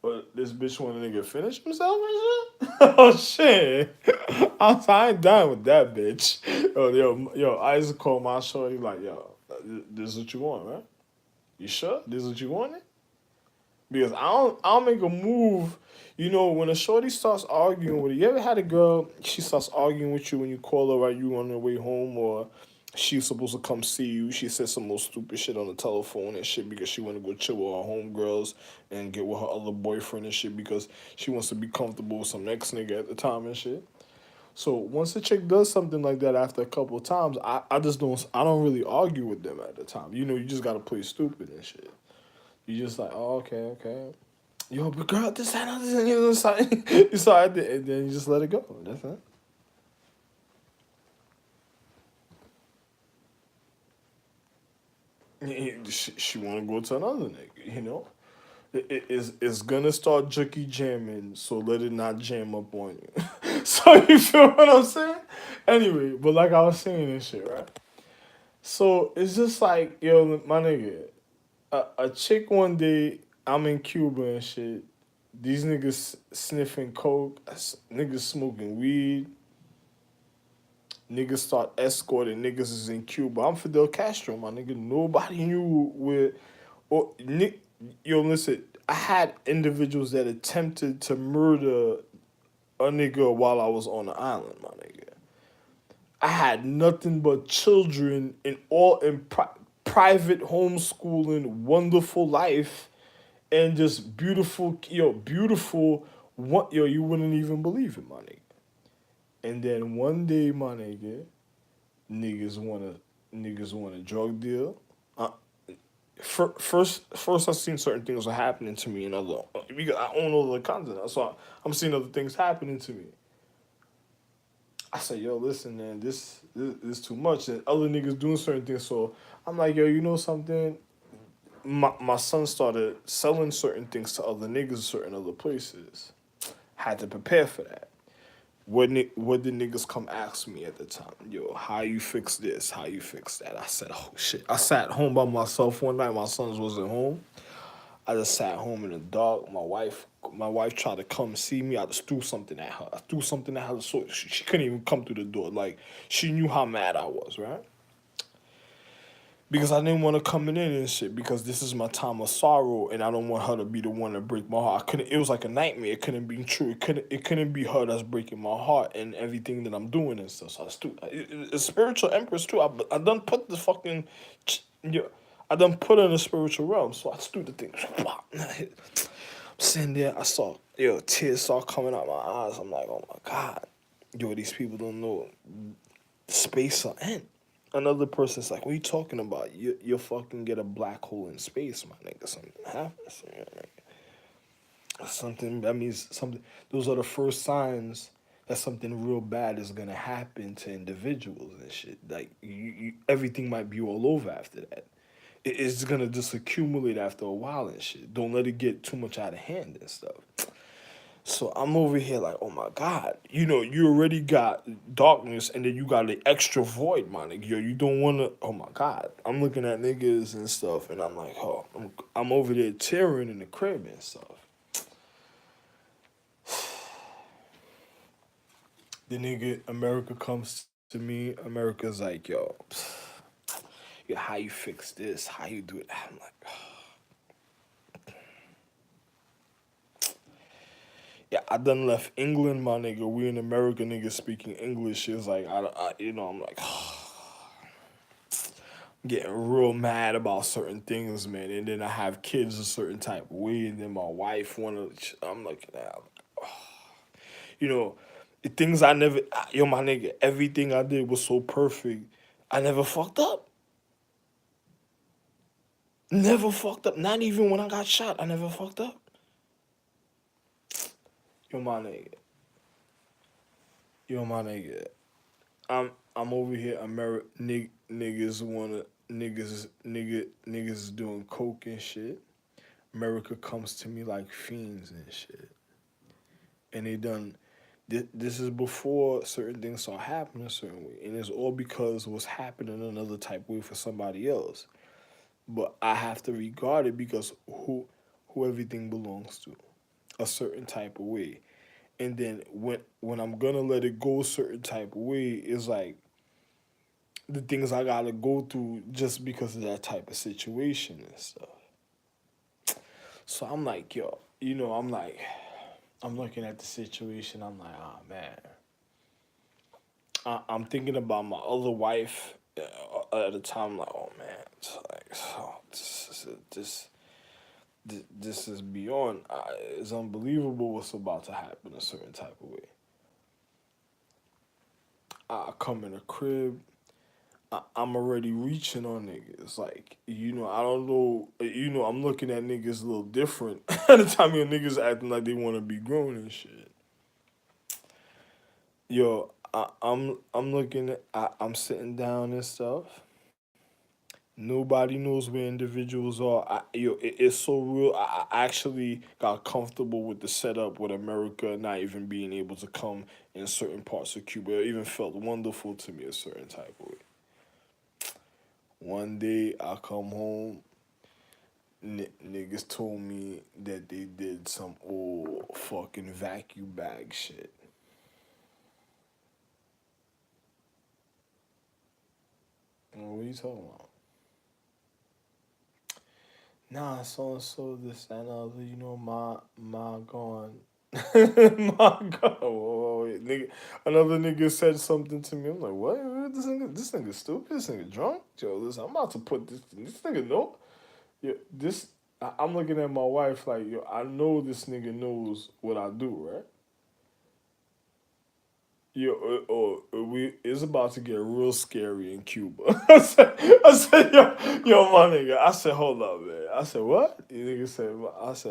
but this bitch want a nigga finish himself and shit? Oh, shit. I ain't dying with that bitch. I used to call my shorty like, yo, this is what you want, right? You sure? This is what you wanted? Because I don't make a move. When a shorty starts arguing with you ever had a girl, she starts arguing with you when you call her, right? You on her way home, or she's supposed to come see you. She says some more stupid shit on the telephone and shit because she want to go chill with her homegirls and get with her other boyfriend and shit because she wants to be comfortable with some ex nigga at the time and shit. So once a chick does something like that after a couple of times, I don't really argue with them at the time. You just gotta play stupid and shit. You just like, oh, okay, okay. Yo, but girl, this, that, this, and you decide, and then you just let it go. That's it. She want to go to another nigga. It's gonna start jucky jamming, so let it not jam up on you. So you feel what I'm saying? Anyway, but like I was saying and shit, right? So it's just like, yo, my nigga, a chick one day, I'm in Cuba and shit. These niggas sniffing coke, niggas smoking weed, niggas start escorting niggas is in Cuba. I'm Fidel Castro, my nigga. Nobody knew where. Or, yo, listen, I had individuals that attempted to murder a nigga while I was on the island, my nigga. I had nothing but children in all in private homeschooling, wonderful life, and just beautiful, beautiful. What, you wouldn't even believe it, my nigga. And then one day, my niggas want niggas want a drug deal. Uh, first, I seen certain things were happening to me, and other because I own all the content, so I'm seeing other things happening to me. I said, yo, listen, man, this is too much, and other niggas doing certain things. So I'm like, yo, you know something? My son started selling certain things to other niggas, certain other places. Had to prepare for that. What did niggas come ask me at the time? Yo, how you fix this? How you fix that? I said, oh shit. I sat home by myself one night. My sons wasn't home. I just sat home in the dark. My wife tried to come see me. I just threw something at her. I threw something at her so she couldn't even come through the door. Like she knew how mad I was, right? Because I didn't want her coming in and shit. Because this is my time of sorrow, and I don't want her to be the one to break my heart. I couldn't. It was like a nightmare. It couldn't be true. It couldn't be her that's breaking my heart and everything that I'm doing and stuff. So I stood. A spiritual empress too. I done put the fucking, yeah. I done put her in the spiritual realm. So I stood the thing. I'm sitting there. I saw tears start coming out my eyes. I'm like, oh my god, these people don't know space or end. Another person's like, what are you talking about? You fucking get a black hole in space, my nigga. Something happens. Something, that means something. Those are the first signs that something real bad is gonna happen to individuals and shit. Like everything might be all over after that. It's gonna just accumulate after a while and shit. Don't let it get too much out of hand and stuff. So I'm over here like, oh my God, you already got darkness and then you got the extra void, my nigga. Yo, you don't want to, oh my God. I'm looking at niggas and stuff and I'm like, oh, I'm over there tearing in the crib and stuff. The nigga, America comes to me. America's like, yo, how you fix this? How you do it? I'm like, yeah, I done left England, my nigga. We in America, niggas speaking English. It's like, I'm like, getting real mad about certain things, man. And then I have kids a certain type of way, and then my wife wanna. I'm looking at, you know, the things I never. Yo, my nigga, everything I did was so perfect. I never fucked up. Never fucked up. Not even when I got shot. I never fucked up. Yo, my nigga. Yo, my nigga. I'm over here. Niggas wanna niggas doing coke and shit. America comes to me like fiends and shit. And they done. This is before certain things start happening a certain way, and it's all because what's happening another type of way for somebody else. But I have to regard it because who everything belongs to, a certain type of way. And then when I'm gonna let it go a certain type of way is like the things I gotta go through just because of that type of situation and stuff. So I'm like, yo, I'm looking at the situation. I'm like, oh man, I'm thinking about my other wife at the time. Like, oh man, it's like, oh, this is beyond. It's unbelievable what's about to happen a certain type of way. I come in a crib. I'm already reaching on niggas. Like, I don't know. I'm looking at niggas a little different. At the time, niggas acting like they want to be grown and shit. Yo, I'm looking at. I'm sitting down and stuff. Nobody knows where individuals are. It's so real. I actually got comfortable with the setup with America not even being able to come in certain parts of Cuba. It even felt wonderful to me a certain type of way. One day I come home, niggas told me that they did some old fucking vacuum bag shit. What are you talking about? Nah, so and so this and other. My gone. My God, whoa, wait, nigga, another nigga said something to me. I'm like, what? This nigga stupid. This nigga drunk. Yo, listen, I'm about to put this nigga know. Yeah, I'm looking at my wife like, yo, I know this nigga knows what I do, right? Yo, it's about to get real scary in Cuba. I said, yo, my nigga. I said, hold up, man. I said, what? The nigga said,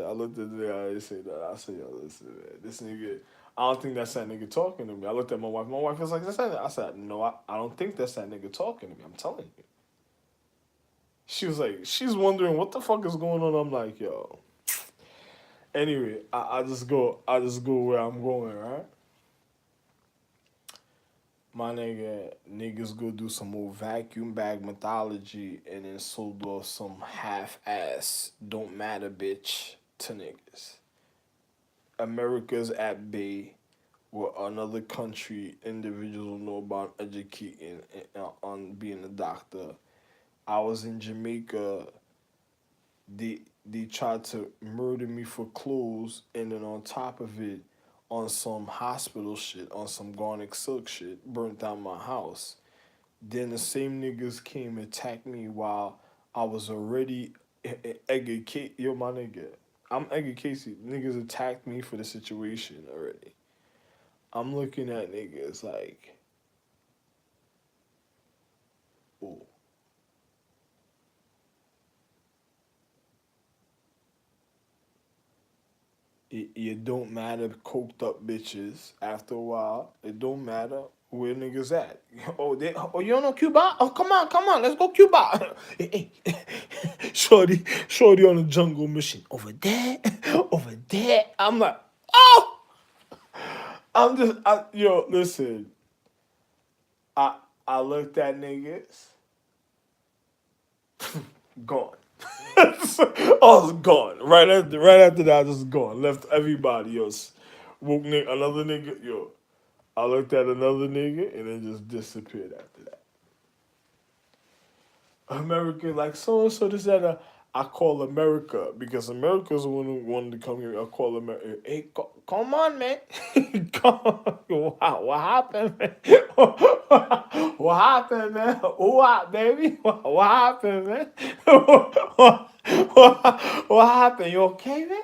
I looked at the nigga, I didn't say that. I said, yo, listen, man, this nigga, I don't think that's that nigga talking to me. I looked at my wife. My wife was like, that's that nigga. I said, no, I don't think that's that nigga talking to me. I'm telling you. She was like, she's wondering what the fuck is going on. I'm like, yo. Anyway, I just go where I'm going, right? My nigga, niggas go do some old vacuum bag mythology and then sold off some half ass don't matter bitch to niggas. America's at bay where another country individuals know about educating on being a doctor. I was in Jamaica. They tried to murder me for clothes, and then on top of it, on some hospital shit, on some Garnic silk shit, burnt down my house. Then the same niggas came and attacked me while I was already educated. Yo, my nigga, I'm educated. Niggas attacked me for the situation already. I'm looking at niggas like, oh, it don't matter coked up bitches. After a while, it don't matter where niggas at. Oh, you don't know Cuba? Oh, come on, let's go Cuba. Hey, hey. Shorty on a jungle mission over there, over there. I'm like, oh, yo, listen. I I looked at niggas, gone. I was gone. Right after that, I just gone. Left everybody else. Woke another nigga, yo. I looked at another nigga and then just disappeared after that. America, like so and so, this that. I call America because America's the one who wanted to come here. I call America. Hey, come on, man. Come on. What happened, man? What happened, man? What, baby? What happened, man? What happened? You okay, man?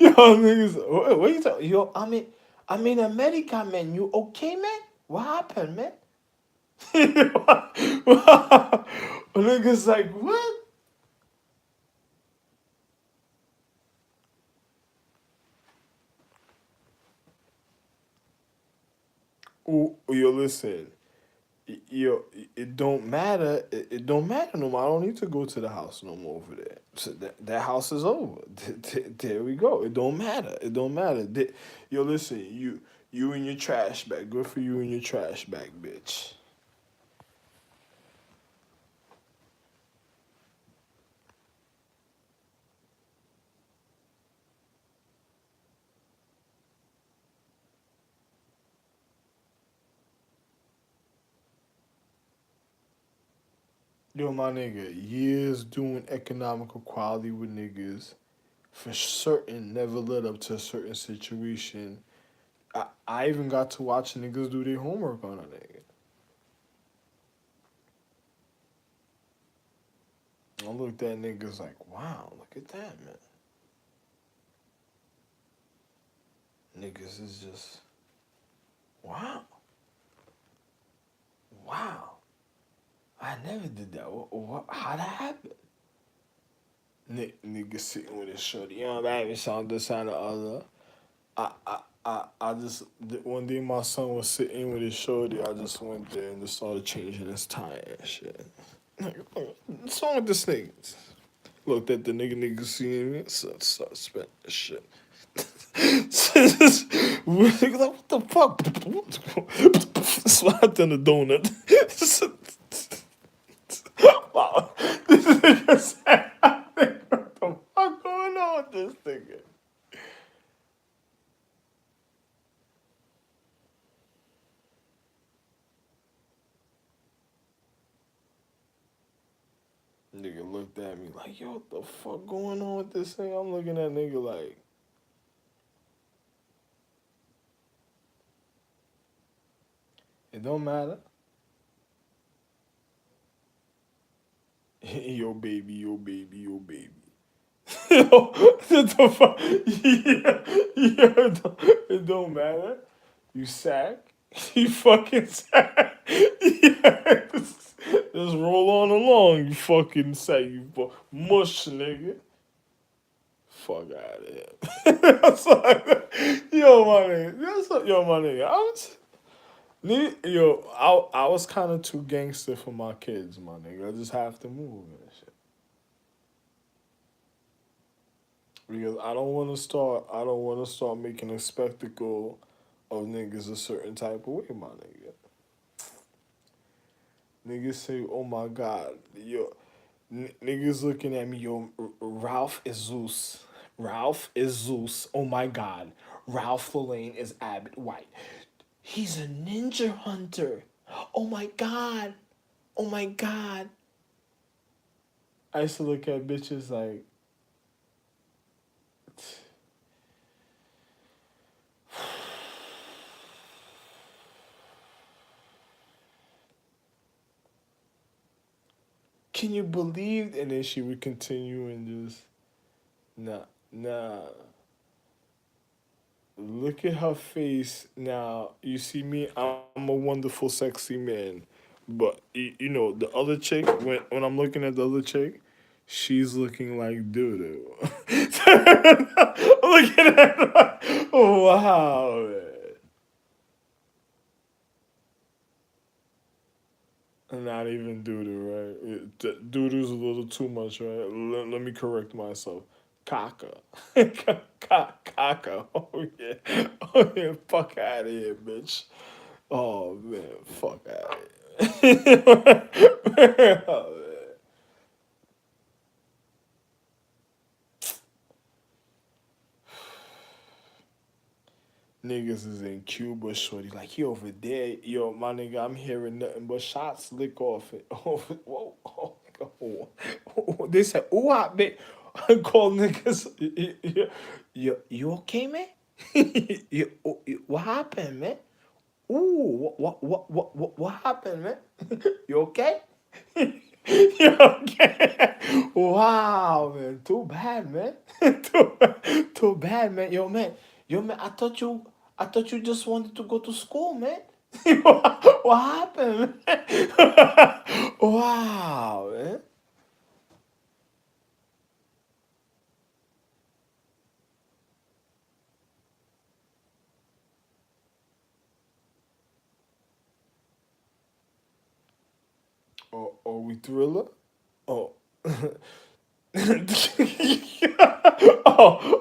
Yo, niggas. What you talking? Yo, I'm in America, man. You okay, man? What happened, man? Niggas like, what? Oh, yo, listen. Yo, it don't matter. It don't matter no more. I don't need to go to the house no more over there. So that house is over. There we go. It don't matter. It don't matter. Yo, listen. You in your trash bag. Good for you in your trash bag, bitch. Yo, my nigga, years doing economic equality with niggas for certain never led up to a certain situation. I even got to watch niggas do their homework on a nigga. I looked at niggas like, wow, look at that, man. Niggas is just, wow, wow. I never did that. How that happen? Nigga sitting with his shorty, you know, baby, something this and the other. I just one day my son was sitting with his shorty. I just went there and just started changing his tire and shit. Like, what's wrong with this nigga? Looked at the nigga seeing me, so spent the shit. Like, what the fuck? Slapped in the donut. Wow. This nigga said, what the fuck going on with this nigga? Nigga looked at me like, yo, what the fuck going on with this thing? I'm looking at nigga like, It don't matter. Yo, baby, yo, baby, yo, baby. Yo, what the fuck? Yeah, it don't matter. You sack. You fucking sack. Yeah, just roll on along, you fucking sack. You mush, nigga. Fuck out of here. That's like, yo, my nigga. Yo, my nigga. Yo, I was kind of too gangster for my kids, my nigga. I just have to move and shit. Because I don't want to start making a spectacle of niggas a certain type of way, my nigga. Niggas say, oh my god, yo, niggas looking at me, yo, Ralph is Zeus. Ralph is Zeus. Oh my god. Ralph Lane is Abbott White. He's a ninja hunter. Oh my god. Oh my god. I used to look at bitches like, can you believe? And then she would continue and just, nah, nah. Look at her face now. You see me, I'm a wonderful, sexy man. But, you know, the other chick, when I'm looking at the other chick, she's looking like doo doo. I'm looking at her like, oh, wow, man. Not even doo doo, right? Doo doo's a little too much, right? Let me correct myself. Caca. Caca. Oh, yeah. Oh, yeah. Fuck out of here, bitch. Oh, man. Fuck out of here. Oh, man. Niggas is in Cuba, shorty. Like, he over there. Yo, my nigga, I'm hearing nothing but shots lick off it. Oh, whoa. Oh, oh. They said, ooh, I bet. I call niggas. You okay, man? What happened, man? Ooh, what happened, man? You okay? You okay? Wow, man. Too bad, man. Too bad, man. Yo, man. I thought you just wanted to go to school, man. What happened, man? Wow, man. Oh, we thriller? Oh. Oh,